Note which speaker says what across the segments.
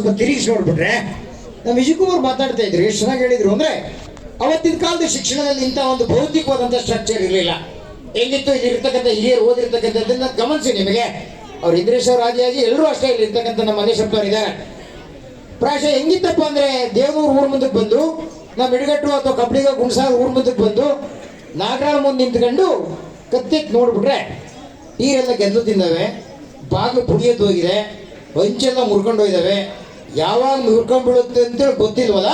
Speaker 1: ಸ್ವಲ್ಪ ತಿರುಗಿಸಿ ನೋಡ್ಬಿಟ್ರೆ ನಮ್ಮ ವಿಜಯಕುಮಾರ್ ಮಾತಾಡ್ತಾ ಇದ್ರು, ಎಷ್ಟು ಚೆನ್ನಾಗಿ ಹೇಳಿದ್ರು ಅಂದ್ರೆ, ಅವತ್ತಿನ ಕಾಲದ ಶಿಕ್ಷಣದಲ್ಲಿ ಇಂಥ ಒಂದು ಭೌತಿಕವಾದಂಥ ಸ್ಟ್ರಕ್ಚರ್ ಇರಲಿಲ್ಲ. ಹೆಂಗಿತ್ತು ಇಲ್ಲಿರ್ತಕ್ಕಂಥ ಹಿರಿಯರು ಓದಿರ್ತಕ್ಕಂಥದ್ದನ್ನ ಗಮನಿಸಿ ನಿಮಗೆ. ಅವ್ರು ಇಂದ್ರೇಶ್ ಅವ್ರ ಆದಿಯಾಗಿ ಎಲ್ಲರೂ ಅಷ್ಟೇ ಇಲ್ಲಿರ್ತಕ್ಕಂಥ ನಮ್ಮ ಮನೇಶಪ್ಪವ್ರು ಇದ್ದಾರೆ. ಪ್ರಾಯಶಃ ಹೆಂಗಿತ್ತಪ್ಪ ಅಂದ್ರೆ, ದೇವನೂರು ಊರ್ ಮುಂದಕ್ಕೆ ಬಂದು, ನಮ್ಮ ಇಡಗಟ್ಟು ಅಥವಾ ಕಬ್ಬಡಿಗ ಗುಣಸಾಗ ಊರ್ ಮುಂದಕ್ಕೆ ಬಂದು ನಾಗರಾಳ ಮುಂದೆ ನಿಂತ್ಕೊಂಡು ಕತ್ತೆತ್ ನೋಡ್ಬಿಟ್ರೆ ನೀರೆಲ್ಲ ಗೆದ್ದು ತಿಂದವೆ, ಬಾಗಿಲು ಪುಡಿಯದ್ದು ಹೋಗಿದೆ, ಹೊಂಚೆಲ್ಲ ಮುರ್ಕೊಂಡು ಹೋಗಿದ್ದಾವೆ. ಯಾವಾಗ ಮುರ್ಕೊಂಡ್ಬಿಡುತ್ತೆ ಅಂತೇಳಿ ಗೊತ್ತಿಲ್ವಲ್ಲ,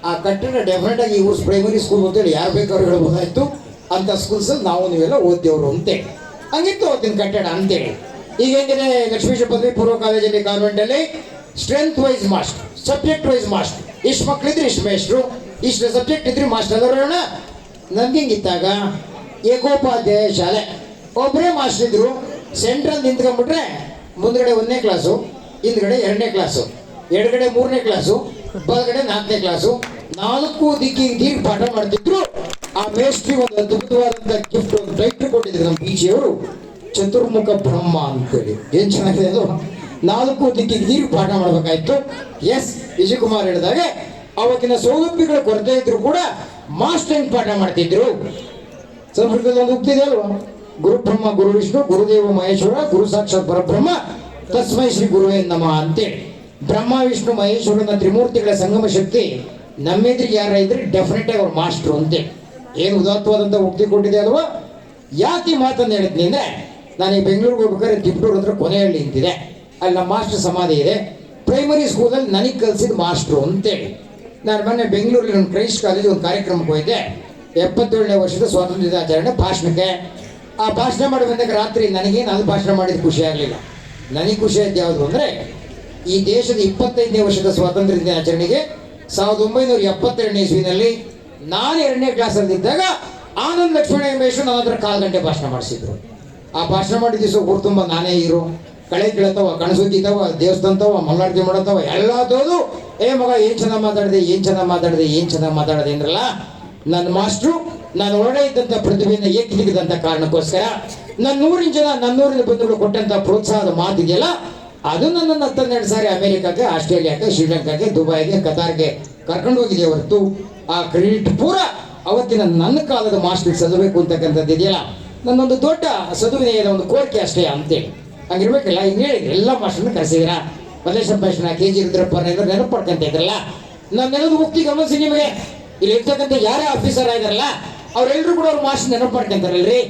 Speaker 1: ಆ ಕಟ್ಟಡ ಡೆಫಿನೆಟ್ ಆಗಿ ಇವ್ರು ಪ್ರೈಮರಿ ಸ್ಕೂಲ್ ಅಂತೇಳಿ ಯಾರು ಬೇಕಾದ್ರೂ ಹೇಳ್ಬೋದಾಯ್ತು. ಅಂಥ ಸ್ಕೂಲ್ಸಲ್ಲಿ ನಾವು ನೀವೆಲ್ಲ ಓದ್ದೇವ್ರು ಅಂತೇಳಿ ಹಂಗಿತ್ತು ಅವತ್ತಿನ ಕಟ್ಟಡ ಅಂತೇಳಿ. ಈಗ ಹೆಂಗಿದೆ, ಲಕ್ಷ್ಮೀಶ್ವರ ಪದವಿ ಪೂರ್ವ ಕಾಲೇಜಲ್ಲಿ ಕಾನ್ವೆಂಟಲ್ಲಿ strength wise master, subject wise master. ಇಷ್ಟು ಮಕ್ಳಿದ್ರೆ ಇಷ್ಟು ಮೇಸ್ಟ್ರು, ಇಷ್ಟು ಸಬ್ಜೆಕ್ಟ್ ಇದ್ರೆ ಮಾಸ್ಟರ್ ಅದರೋಣ. ನಮ್ಗೆ ಹಿಂಗಿದ್ದಾಗ ಏಕೋಪಾಧ್ಯಾಯ ಶಾಲೆ, ಒಬ್ಬರೇ ಮಾಸ್ಟರ್ ಇದ್ರು. ಸೆಂಟ್ರಲ್ ನಿಂತ್ಕೊಂಡ್ಬಿಟ್ರೆ ಮುಂದ್ಗಡೆ 1ನೇ ಕ್ಲಾಸು, ಹಿಂದ್ಗಡೆ 2ನೇ ಕ್ಲಾಸು, ಎಡಗಡೆ 3ನೇ ಕ್ಲಾಸು, ಬಲಗಡೆ 4ನೇ ಕ್ಲಾಸು. 4 ದಿಕ್ಕಿಗೆ ದೀರ್ಘ ಪಾಠ ಮಾಡ್ತಿದ್ರು. ಆ ಮೇಸ್ಟ್ರಿ ಒಂದು ಅದ್ಭುತವಾದಂಥ ಗಿಫ್ಟ್, ಒಂದು ಟೈಟ್ಲ್ ಕೊಟ್ಟಿದ್ರು ನಮ್ಮ ಪೀಚಿಯವರು, ಚತುರ್ಮುಖ ಬ್ರಹ್ಮ ಅಂತೇಳಿ. ಏನ್ ಚೆನ್ನಾಗಿದೆ ಅದು. 4 ದಿಕ್ಕಿಗೆ ದೀರ್ಘ ಪಾಠ ಮಾಡ್ಬೇಕಾಯ್ತು. ಎಸ್, ವಿಜಯಕುಮಾರ್ ಹೇಳಿದಾಗೆ ಅವತ್ತಿನ ಸೌಲಭ್ಯಗಳ ಕೊರತೆ ಇದ್ರು ಕೂಡ ಮಾಸ್ಟರ್ ಪಾಠ ಮಾಡ್ತಿದ್ರು. ಸಂಸ್ಕೃತದಲ್ಲಿ ಒಂದು ಉಕ್ತಿದೆ ಅಲ್ವಾ, ಗುರು ಬ್ರಹ್ಮ ಗುರು ವಿಷ್ಣು ಗುರುದೇವ ಮಹೇಶ್ವರ ಗುರು ಸಾಕ್ಷಾತ್ ಪರಬ್ರಹ್ಮ ತಸ್ಮೈ ಶ್ರೀ ಗುರುವೇ ನಮಃ ಅಂತೇಳಿ. ಬ್ರಹ್ಮ ವಿಷ್ಣು ಮಹೇಶ್ವರನ ತ್ರಿಮೂರ್ತಿಗಳ ಸಂಗಮ ಶಕ್ತಿ ನಮ್ಮೆದ್ರಿಗೆ ಯಾರ ಇದ್ರೆ ಡೆಫಿನೆಟ್ ಆಗಿ ಅವ್ರ ಮಾಸ್ಟ್ರು ಅಂತೇಳಿ. ಏನು ಉದಾತ್ತವಾದಂಥ ಉಕ್ತಿ ಕೊಟ್ಟಿದೆ ಅಲ್ವಾ. ಯಾಕೆ ಈ ಮಾತನ್ನು ಹೇಳಿದ್ನಿ ಅಂದ್ರೆ, ನಾನು ಈ ಬೆಂಗಳೂರಿಗೆ ಹೋಗ್ಬೇಕಾದ್ರೆ ತಿಪ್ಟೂರು ಹತ್ರ ಕೊನೆಹಳ್ಳಿ ಅಂತಿದೆ, ಅಲ್ಲಿ ನಮ್ಮ ಮಾಸ್ಟರ್ ಸಮಾಧಿ ಇದೆ. ಪ್ರೈಮರಿ ಸ್ಕೂಲಲ್ಲಿ ನನಗೆ ಕಲಿಸಿದ ಮಾಸ್ಟ್ರು ಅಂತೇಳಿ. ನಾನು ಮೊನ್ನೆ ಬೆಂಗಳೂರಲ್ಲಿ ಒಂದು ಕ್ರೈಸ್ಟ್ ಕಾಲೇಜ್ ಒಂದು ಕಾರ್ಯಕ್ರಮಕ್ಕೆ ಹೋಗಿದ್ದೆ, 77ನೇ ವರ್ಷದ ಸ್ವಾತಂತ್ರ್ಯ ದಿನಾಚರಣೆ ಭಾಷಣಕ್ಕೆ. ಆ ಭಾಷಣ ಮಾಡಿ ಬಂದಾಗ ರಾತ್ರಿ ನನಗೇನು ಅದು ಭಾಷಣ ಮಾಡಿದ ಖುಷಿ ಆಗಲಿಲ್ಲ. ನನಗೆ ಖುಷಿ ಆಯ್ತು ಯಾವುದು ಅಂದರೆ, ಈ ದೇಶದ 25ನೇ ವರ್ಷದ ಸ್ವಾತಂತ್ರ್ಯ ದಿನಾಚರಣೆಗೆ 1972ನೇ ಇಸ್ವಿನಲ್ಲಿ ನಾನು 2ನೇ ಕ್ಲಾಸಲ್ಲಿದ್ದಾಗ ಆನಂದ್ ಲಕ್ಷ್ಮಣ ಎಂಬೇಶ್ವರ ನನ್ನ ಹತ್ರ 1/4 ಗಂಟೆ ಭಾಷಣ ಮಾಡಿಸಿದ್ರು. ಆ ಭಾಷಣ ಮಾಡಿದ ದಿವಸ ಊರು ತುಂಬ ನಾನೇ ಹೀರೋ. ಕಳೆ ಕೀಳತ್ತವ, ಕಣಸುತ್ತಿದ್ದವ, ದೇವಸ್ಥಾನತವ, ಮಲ್ಲಾರತಿ ಮಾಡತ್ತವ, ಎಲ್ಲ ತೋದು ಏ ಮಗ ಏನು ಚೆನ್ನಾಗಿ ಮಾತಾಡಿದೆ, ಏನು ಚೆನ್ನಾಗಿ ಮಾತಾಡಿದೆ, ಏನು ಚೆನ್ನಾಗಿ ಮಾತಾಡಿದೆ ಅಂದ್ರಲ್ಲ. ನನ್ನ ಮಾಸ್ಟ್ರು ನಾನು ಒಳಗಡೆ ಇದ್ದಂಥ ಪ್ರತಿಭೆಯನ್ನು ಏಕೆ ತೆಗೆದಂಥ ಕಾರಣಕ್ಕೋಸ್ಕರ ನನ್ನೂರಿನ ಜನ, ನನ್ನೂರಿನ ಬಂಧುಗಳು ಕೊಟ್ಟಂಥ ಪ್ರೋತ್ಸಾಹದ ಮಾತಿದೆಯಲ್ಲ, ಅದು ನನ್ನನ್ನು 12 ಸಾರಿ ಅಮೆರಿಕಾಗೆ, ಆಸ್ಟ್ರೇಲಿಯಾಕ್ಕೆ, ಶ್ರೀಲಂಕಾಗೆ, ದುಬೈಗೆ, ಕತಾರ್ಗೆ ಕರ್ಕೊಂಡು ಹೋಗಿದೆ ಹೊರತು ಆ ಕ್ರೆಡಿಟ್ ಪೂರ ಅವತ್ತಿನ ನನ್ನ ಕಾಲದ ಮಾಸ್ಟರ್ಗೆ ಸಲ್ಲಬೇಕು ಅಂತಕ್ಕಂಥದ್ದು ಇದೆಯಲ್ಲ, ನನ್ನೊಂದು ದೊಡ್ಡ ಸದುವಿನಯದ ಒಂದು ಕೋರಿಕೆ ಅಷ್ಟೇ ಅಂತೇಳಿ. ಹಂಗಿರ್ಬೇಕಲ್ಲ. ಹಿಂಗೆ ಹೇಳಿದ್ರು ಎಲ್ಲ ಮಾಸ್ಟರ್ನ ಕರೆಸಿದಿರಾ, ಮಲ್ಲೇಶಪ್ಪ ಭಾಷಣ, KG ರುದ್ರಪ್ಪ ನೆನಪು ಪಡ್ಕೊಂತ ಇದ್ರಲ್ಲ. ನನ್ನೆಲ್ಲದು ಮುಕ್ತಿ ಗಮನಿಸಿ, ನಿಮಗೆ ಇಲ್ಲಿ ಇರ್ತಕ್ಕಂಥ ಯಾರೇ ಆಫೀಸರ್ ಆಗಿದಾರಲ್ಲ ಅವ್ರೆಲ್ಲರೂ ಕೂಡ ಅವ್ರ ಮಾಸ್ಟರ್ ನೆನಪು ಮಾಡ್ಕೊಂತಾರಲ್ರಿ.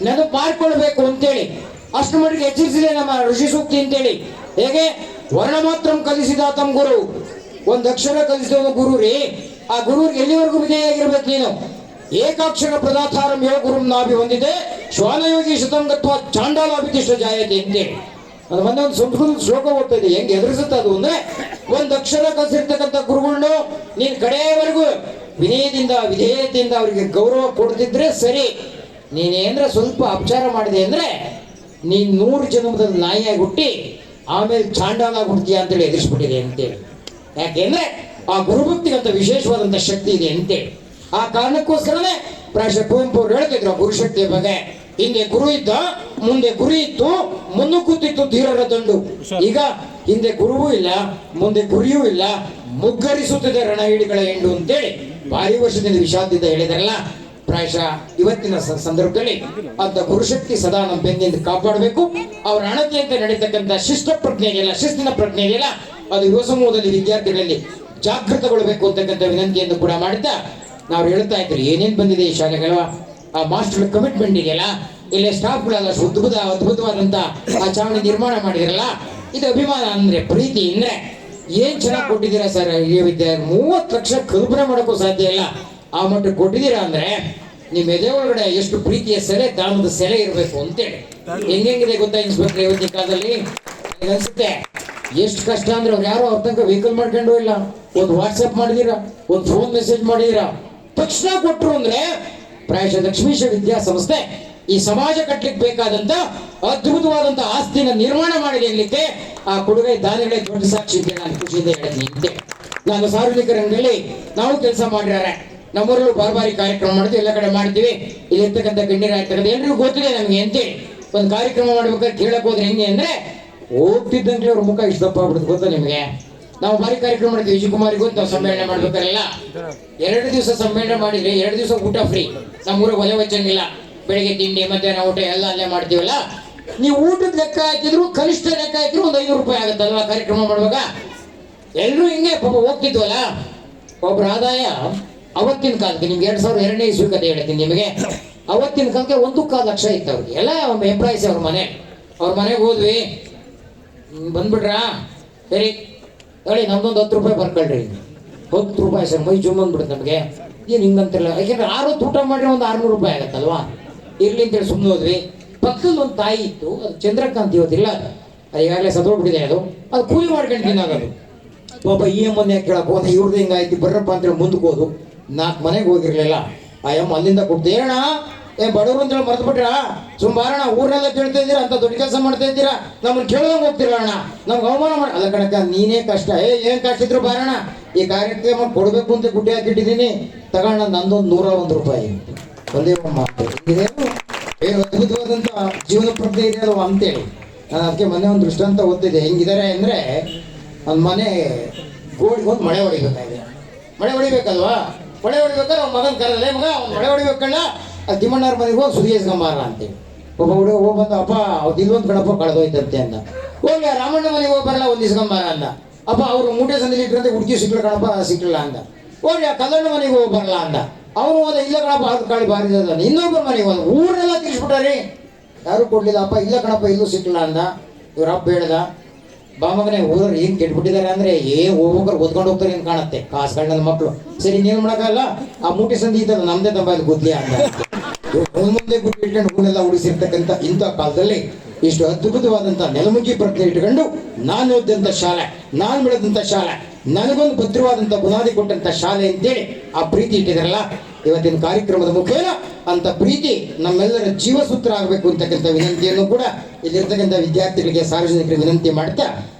Speaker 1: ನೆನಪು ಮಾಡ್ಕೊಳ್ಬೇಕು ಅಂತೇಳಿ ಅಷ್ಟು ಮಟ್ಟಿಗೆ ಎಚ್ಚರಿಸಿದೆ ನಮ್ಮ ಋಷಿ ಸೂಕ್ತಿ ಅಂತೇಳಿ. ಹೇಗೆ ವರ್ಣ ಮಾತ್ರ ಕಲಿಸಿದ ತಮ್ಮ ಗುರು, ಒಂದು ಅಕ್ಷರ ಕಲಿಸಿದ ಗುರು ರೀ. ಆ ಗುರುವಿಗೆ ಎಲ್ಲಿವರೆಗೂ ವಿಧೇಯಾಗಿರ್ಬೇಕು ನೀನು. ಏಕಾಕ್ಷರ ಪ್ರದಾತಾರಂ ಯೋ ಗುರುಂ ನಾಭಿ ಹೊಂದಿದೆ ಶ್ವಾನಯೋಗಿ ಶತಂಗತ್ವ ಚಾಂಡಾಲಾಭಿತಿಷ್ಠ ಜಾಯತೆ ಅಂತೇಳಿ. ಅದು ಮೊನ್ನೆ ಒಂದು ಸಂಸ್ಕೃತ ಶ್ಲೋಕ ಓದ್ತಾ ಇದೆ, ಹೆಂಗೆ ಎದುರಿಸುತ್ತೆ ಅದು ಅಂದ್ರೆ, ಒಂದು ಅಕ್ಷರ ಕಲಿಸಿರ್ತಕ್ಕಂಥ ಗುರುಗಳನ್ನ ನೀನು ಕಡೆಯವರೆಗೂ ವಿನಯದಿಂದ ವಿಧೇಯತೆಯಿಂದ ಅವರಿಗೆ ಗೌರವ ಕೊಡ್ತಿದ್ರೆ ಸರಿ. ನೀನೇಂದ್ರೆ ಸ್ವಲ್ಪ ಅಪಚಾರ ಮಾಡಿದೆ ಅಂದ್ರೆ ನೀನು 100 ಜನ್ಮದಲ್ಲಿ ನಾಯಿಯಾಗಿ ಹುಟ್ಟಿ ಆಮೇಲೆ ಚಾಂಡಾಲಾಗಿ ಹುಡ್ತೀಯ ಅಂತೇಳಿ ಎದುರಿಸ್ಬಿಟ್ಟಿದೆ ಅಂತೇಳಿ. ಯಾಕೆಂದ್ರೆ ಆ ಗುರುಭಕ್ತಿಗಂತ ವಿಶೇಷವಾದಂಥ ಶಕ್ತಿ ಇದೆ ಅಂತೇಳಿ. ಆ ಕಾರಣಕ್ಕೋಸ್ಕರನೇ ಪ್ರಾಯಶಃ ಕುವೆಂಪು ಅವರು ಹೇಳ್ತಿದ್ರು ಆ ಗುರುಶಕ್ತಿಯ ಬಗ್ಗೆ. ಹಿಂದೆ ಗುರು ಇದ್ದ, ಮುಂದೆ ಗುರಿ ಇತ್ತು, ಮುನ್ನು ಕೂತಿತ್ತು ಧೀರರ ದಂಡು. ಈಗ ಹಿಂದೆ ಗುರುವೂ ಇಲ್ಲ, ಮುಂದೆ ಗುರಿಯೂ ಇಲ್ಲ, ಮುಗ್ಗರಿಸುತ್ತಿದೆ ರಣಹಿಡಿಗಳ ಎಂಡು ಅಂತೇಳಿ ಭಾರಿ ವರ್ಷದಿಂದ ವಿಷಾದದಿಂದ ಹೇಳಿದಾರಲ್ಲ. ಪ್ರಾಯಶಃ ಇವತ್ತಿನ ಸಂದರ್ಭದಲ್ಲಿ ಅಂತ ಗುರುಶಕ್ತಿ ಸದಾ ನಮ್ಮ ಬೆನ್ನಿಂದ ಕಾಪಾಡಬೇಕು. ಅವರ ಅಣತಿಯಂತೆ ನಡೀತಕ್ಕಂಥ ಶಿಷ್ಟ ಪ್ರಜ್ಞೆ ಇದೆಯಲ್ಲ, ಶಿಸ್ತಿನ ಪ್ರಜ್ಞೆ ಇದೆಯಲ್ಲ, ಅದು ಯುವ ಸಮೂಹದಲ್ಲಿ ವಿದ್ಯಾರ್ಥಿಗಳಲ್ಲಿ ಜಾಗೃತಗೊಳ್ಳಬೇಕು ಅಂತಕ್ಕಂಥ ವಿನಂತಿಯನ್ನು ಕೂಡ ಮಾಡುತ್ತಾ ನಾವು ಹೇಳ್ತಾ ಇದ್ರಿ ಏನೇನು ಬಂದಿದೆ ಈ ಶಾಲೆಗಳ ಆ ಮಾಸ್ಟರ್ ಕಮಿಟ್ಮೆಂಟ್ ಇದೆಯಲ್ಲ, ಇಲ್ಲಿ ಸ್ಟಾಫ್ಗಳೆಲ್ಲ ಅದ್ಭುತವಾದಂಥ ಆ ಚಾವಣಿ ನಿರ್ಮಾಣ ಮಾಡಿದಿರಲ್ಲ, ಇದು ಅಭಿಮಾನ ಅಂದ್ರೆ, ಪ್ರೀತಿ ಅಂದ್ರೆ ಏನ್ ಚೆನ್ನಾಗಿ ಕೊಟ್ಟಿದ್ದೀರಾ ಸರ್. ಹಿರಿಯ ವಿದ್ಯಾರ್ಥಿ 30 ಲಕ್ಷ ಕಲ್ಪನೆ ಮಾಡೋಕ್ಕೂ ಸಾಧ್ಯ ಇಲ್ಲ. ಆ ಮಟ್ಟಕ್ಕೆ ಕೊಟ್ಟಿದ್ದೀರಾ ಅಂದ್ರೆ ನಿಮ್ಮ ಎದೆ ಒಳಗಡೆ ಎಷ್ಟು ಪ್ರೀತಿಯ ಸೆಲೆ, ದಾನದ ಸೆಲೆ ಇರಬೇಕು ಅಂತೇಳಿ. ಹೆಂಗಿದೆ ಗೊತ್ತಾ ಇನ್ಸ್ಪೆಕ್ಟರ್, ಇವತ್ತಿನ ಕಾಲದಲ್ಲಿ ಅನ್ಸುತ್ತೆ ಎಷ್ಟು ಕಷ್ಟ ಅಂದ್ರೆ, ಅವ್ರು ಯಾರೋ ಅವ್ರ ತನಕ ವೆಹಿಕಲ್ ಮಾಡ್ಕೊಂಡು ಇಲ್ಲ, ಒಂದು ವಾಟ್ಸಪ್ ಮಾಡಿದೀರಾ, ಒಂದು ಫೋನ್ ಮೆಸೇಜ್ ಮಾಡಿದೀರಾ, ತಕ್ಷಣ ಕೊಟ್ಟರು ಅಂದ್ರೆ ಪ್ರಾಯಶಃ ಲಕ್ಷ್ಮೀಶ್ವರ ವಿದ್ಯಾಸಂಸ್ಥೆ ಈ ಸಮಾಜ ಕಟ್ಟಲಿಕ್ಕೆ ಬೇಕಾದಂತ ಅದ್ಭುತವಾದಂತ ಆಸ್ತಿನ ನಿರ್ಮಾಣ ಮಾಡಿದೆ ಅನ್ನಲಿಕ್ಕೆ ಆ ಕೊಡುಗೆ ದಾನಿಗಳೇ ದೊಡ್ಡ ಸಾಕ್ಷಿ ಇದೆ. ನಾನು ಖುಷಿಯಿಂದ ಹೇಳಿದ್ದೆ. ನಾನು ಸಾರ್ವಜನಿಕ ರಂಗದಲ್ಲಿ ನಾವು ಕೆಲಸ ಮಾಡಿದ್ದಾರೆ, ನಮ್ಮೂರಲ್ಲೂ ಬಾರಿ ಕಾರ್ಯಕ್ರಮ ಮಾಡ್ತೀವಿ, ಎಲ್ಲ ಕಡೆ ಮಾಡ್ತೀವಿ. ಇಲ್ಲಿರ್ತಕ್ಕಂಥ ಗಣ್ಯರಾಗಿರ್ತಕ್ಕಂಥ ಎಲ್ರಿಗೂ ಗೊತ್ತಿದೆ ನಮ್ಗೆ ಅಂತೇಳಿ. ಒಂದು ಕಾರ್ಯಕ್ರಮ ಮಾಡ್ಬೇಕಾದ್ರೆ ಕೇಳಕ್ ಹೋದ್ರೆ ಹೆಂಗೆ ಅಂದ್ರೆ, ಹೋಗ್ತಿದ್ದಂಗೆ ಅವ್ರ ಮುಖ ಇಷ್ಟಪ್ಪ ಆಗ್ಬಿಡುತ್ತೆ ಗೊತ್ತಾ ನಿಮಗೆ. ನಾವು ಭಾರಿ ಕಾರ್ಯಕ್ರಮ ಮಾಡಿದ್ವಿ. ವಿಜಯಕುಮಾರಿಗೂ ನಾವು ಸಮ್ಮೇಳನ ಮಾಡ್ಬೇಕಾರಲ್ಲ, 2 ದಿವಸ ಸಮ್ಮೇಳನ ಮಾಡಿದ್ರೆ 2 ದಿವಸ ಊಟ ಫ್ರೀ. ನಮ್ಮೂರಿಗೆ ಒಲೆ ವಚ್ಚಂಗಿಲ್ಲ. ಬೆಳಿಗ್ಗೆ ತಿಂಡಿ ಮಧ್ಯಾಹ್ನ ಊಟ ಎಲ್ಲ ಅಲ್ಲೇ ಮಾಡ್ತೀವಲ್ಲ. ನೀವು ಊಟದ ಲೆಕ್ಕ ಹಾಕಿದ್ರು, ಕನಿಷ್ಠ ಲೆಕ್ಕ ಹಾಕಿದ್ರು ಒಂದು 500 ರೂಪಾಯಿ ಆಗುತ್ತಲ್ವಾ ಕಾರ್ಯಕ್ರಮ ಮಾಡುವಾಗ. ಎಲ್ಲರೂ ಹಿಂಗೆ ಪಾಪ ಹೋಗ್ತಿದ್ವಲ್ಲ. ಒಬ್ರ ಆದಾಯ ಅವತ್ತಿನ ಕಾಲಕ್ಕೆ, ನಿಮ್ಗೆ 2002ನೇ ಇಸ್ವಿ ಕತೆ ಹೇಳ್ತೀನಿ ನಿಮಗೆ. ಅವತ್ತಿನ ಕಾಲಕ್ಕೆ 1.25 ಲಕ್ಷ ಇತ್ತು ಅವ್ರಿಗೆ. ಎಲ್ಲ ಎಂಪ್ಲಾಯೀಸ್ ಅವ್ರ ಮನೆಗೆ ಹೋದ್ವಿ. ಬಂದ್ಬಿಟ್ರಾ, ಸರಿ ಹೇಳಿ ನಮ್ದೊಂದು 10 ರೂಪಾಯಿ ಬರ್ಕೊಳ್ರಿ. 10 ರೂಪಾಯಿ ಸರ್, ಮೈ ಜುಮ್ ಅಂದ್ಬಿಡುತ್ತೆ ನಮಗೆ. ಏನು ಹಿಂಗಂತಿರಲ್ಲ, ಯಾಕೆಂದ್ರೆ 6 ಹೊತ್ತು ಊಟ ಮಾಡಿದ್ರೆ ಒಂದು 600 ರೂಪಾಯಿ ಆಗತ್ತಲ್ವಾ. ಇರ್ಲಿ ಅಂತೇಳಿ ಸುಮ್ಮನೆ ಹೋದ್ವಿ. ಪಕ್ಕದಲ್ಲಿ ಒಂದು ತಾಯಿ ಇತ್ತು, ಅದು ಚಂದ್ರಕಾಂತ್, ಇವತ್ತಿಲ್ಲ ಅದು, ಈಗಾಗಲೇ ಸತ್ತೋಗ್ಬಿಟ್ಟಿದೆ. ಅದು ಕೂಲಿ ಮಾಡ್ಕೊಂಡು ತಿನ್ನಾಗದು. ಪಾಪ ಈ ಅಮ್ಮನ ಯಾಕೆ ಕೇಳಕ್ಕೆ ಹೋದ, ಇವ್ರದ್ದು ಹಿಂಗಾಯ್ತು ಬರ್ರಪ್ಪ ಅಂತೇಳಿ ಮುಂದಕ್ಕೆ ಹೋದು. 4 ಮನೆಗೆ ಹೋಗಿರ್ಲಿಲ್ಲ. ಆ ಅಮ್ಮ ಅಲ್ಲಿಂದ ಕೊಡ್ತು. ಏನಣ್ಣ ಬಡವರು ಅಂತೇಳಿ ಮರ್ತು ಬಿಟ್ರ, ಸುಮಾರಣ ಊರನ್ನೆಲ್ಲ ಕೇಳ್ತಾ ಇದ್ದೀರಾ, ಅಂತ ದೊಡ್ಡ ಕೆಲಸ ಮಾಡ್ತಾ ಇದ್ದೀರಾ, ನಮ್ಮನ್ನು ಕೇಳ್ದಂಗೆ ಹೋಗ್ತಿರಲ್ಲ ಅಣ್ಣ, ನಮ್ಗೆ ಅವಮಾನ ಮಾಡಿ. ಅಲ್ಲ ಕಣಕ್ಕ, ನೀನೇ ಕಷ್ಟ. ಏನ್ ಕಷ್ಟ ಇದ್ರು ಬಾರಣ, ಈ ಕಾರ್ಯಕ್ರಮ ಕೊಡಬೇಕು ಅಂತ ಗುಡ್ಡೆ ಹಾಕಿಟ್ಟಿದ್ದೀನಿ, ತಗೋಣ ನಂದೊಂದು 101 ರೂಪಾಯಿ. ಒಂದೇ ಮಾತು. ಇದೇನು ಅದ್ಭುತವಾದಂಥ ಜೀವನ ಪ್ರಜ್ಞೆ ಇದೆ ಅದು ಅಂತೇಳಿ ನಾನು ಅದಕ್ಕೆ ಮೊನ್ನೆ ಒಂದು ದೃಷ್ಟಾಂತ ಓದ್ತಿದ್ದೆ. ಹೆಂಗಿದ್ದಾರೆ ಅಂದರೆ, ಒಂದು ಮನೆ ಗೋಡಿಗೆ ಒಂದು ಮಳೆ ಹೊಡಿಬೇಕಾಗಿದೆ. ಮಳೆ ಹೊಡಿಬೇಕಲ್ವಾ, ಮಳೆ ಹೊಡಿಬೇಕಾದ್ರೆ ಅವ್ನ ಮಗನ ಕರಲ್ಲ, ಮಗ ಅವ್ನು ಮಳೆ ಹೊಡಿಬೇಕಲ್ಲ, ಅದು ತಿಮ್ಮಣ್ಣವ್ರ ಮನೆಗೆ ಹೋಗಿ ಸುರಿಯಸ್ಕೊಂಬಾರ ಅಂತೇಳಿ. ಒಬ್ಬ ಹುಡುಗ ಹೋಗಿ ಬಂದ, ಅಪ್ಪ ಅವ್ರು ಇಲ್ಲೊಂದು ಗಣಪ ಕಳೆದೋಯ್ತಂತೆ ಅಂದ. ಹೋಗಿ ರಾಮಣ್ಣ ಮನೆಗೆ ಹೋಗಿ ಬರಲ್ಲ, ಒಂದು ಇಸ್ಕೊಂಬಾರ ಅಂದ. ಅಪ್ಪ ಅವರು ಮೂಟೆ ಸಂದಿಲಿ ಇಟ್ಟರಂತೆ ಹುಡುಗಿ ಸಿಕ್ಕಲ ಗಣಪ ಸಿಕ್ಕಲಿಲ್ಲ ಅಂದ. ಹೋಗಿ ಆ ಕಲ್ಲಣ್ಣ ಮನೆಗೆ ಹೋಗಿ ಬರಲ್ಲ ಅಂದ. ಅವನು ಹೋದ, ಇಲ್ಲ ಗಣಪ ಅದು ಕಾಳಿ ಬಾರಿದ. ಇನ್ನೊಬ್ಬರ ಮನೆಗೆ ಹೋದ, ಊರೆಲ್ಲ ತಿರ್ಸ್ಬಿಟ್ಟಾರಿ, ಯಾರು ಕೊಡ್ಲಿಲ್ಲ. ಅಪ್ಪ ಇಲ್ಲ ಗಣಪ ಇಲ್ಲೂ ಸಿಕ್ಕಲ್ಲ ಅಂದ. ಇವ್ರ ಅಪ್ಪ ಹೇಳ್ದ, ಬಾ ಮಗನೇ ಊರವ್ರು ಏನು ಕೆಟ್ಬಿಟ್ಟಿದ್ದಾರೆ ಅಂದರೆ ಹೋಗ್ಬೇಕಾರೆ ಓದ್ಕೊಂಡು ಹೋಗ್ತಾರೆ ಅಂತ ಕಾಣುತ್ತೆ, ಕಾಸುಗಳನ್ನ ಮಕ್ಕಳು. ಸರಿ ನೀನು ಮಾಡೋಕ್ಕಲ್ಲ, ಆ ಮೂಟೆ ಸಂದಿ ಇದ್ದಲ್ಲ ನಮ್ಮದೇ ತಂಬ ಗುದ್ಲಿ ಅಂದ. ಮುಂದೆ ಗುಡ್ಡು ಇಟ್ಕೊಂಡು ಹೂನೆಲ್ಲ ಉಳಿಸಿರ್ತಕ್ಕಂಥ ಇಂಥ ಕಾಲದಲ್ಲಿ ಇಷ್ಟು ಅದ್ಭುತವಾದಂಥ ನೆಲಮುಖಿ ಪ್ರಜ್ಞೆ ಇಟ್ಕೊಂಡು ನಾನು ಓದಿದಂಥ ಶಾಲೆ, ನಾನು ಬೆಳೆದಂಥ ಶಾಲೆ, ನನಗೊಂದು ಭದ್ರವಾದಂಥ ಬುನಾದಿ ಕೊಟ್ಟಂಥ ಶಾಲೆ ಅಂತೇಳಿ ಆ ಪ್ರೀತಿ ಇಟ್ಟಿದಾರಲ್ಲ. ಇವತ್ತಿನ ಕಾರ್ಯಕ್ರಮದ ಮುಖೇನ ಅಂತ ಪ್ರೀತಿ ನಮ್ಮೆಲ್ಲರ ಜೀವಸೂತ್ರ ಆಗಬೇಕು ಅಂತಕ್ಕಂಥ ವಿನಂತಿಯನ್ನು ಕೂಡ ಇಲ್ಲಿರ್ತಕ್ಕಂಥ ವಿದ್ಯಾರ್ಥಿಗಳಿಗೆ, ಸಾರ್ವಜನಿಕರಿಗೆ ವಿನಂತಿ ಮಾಡ್ತಾ,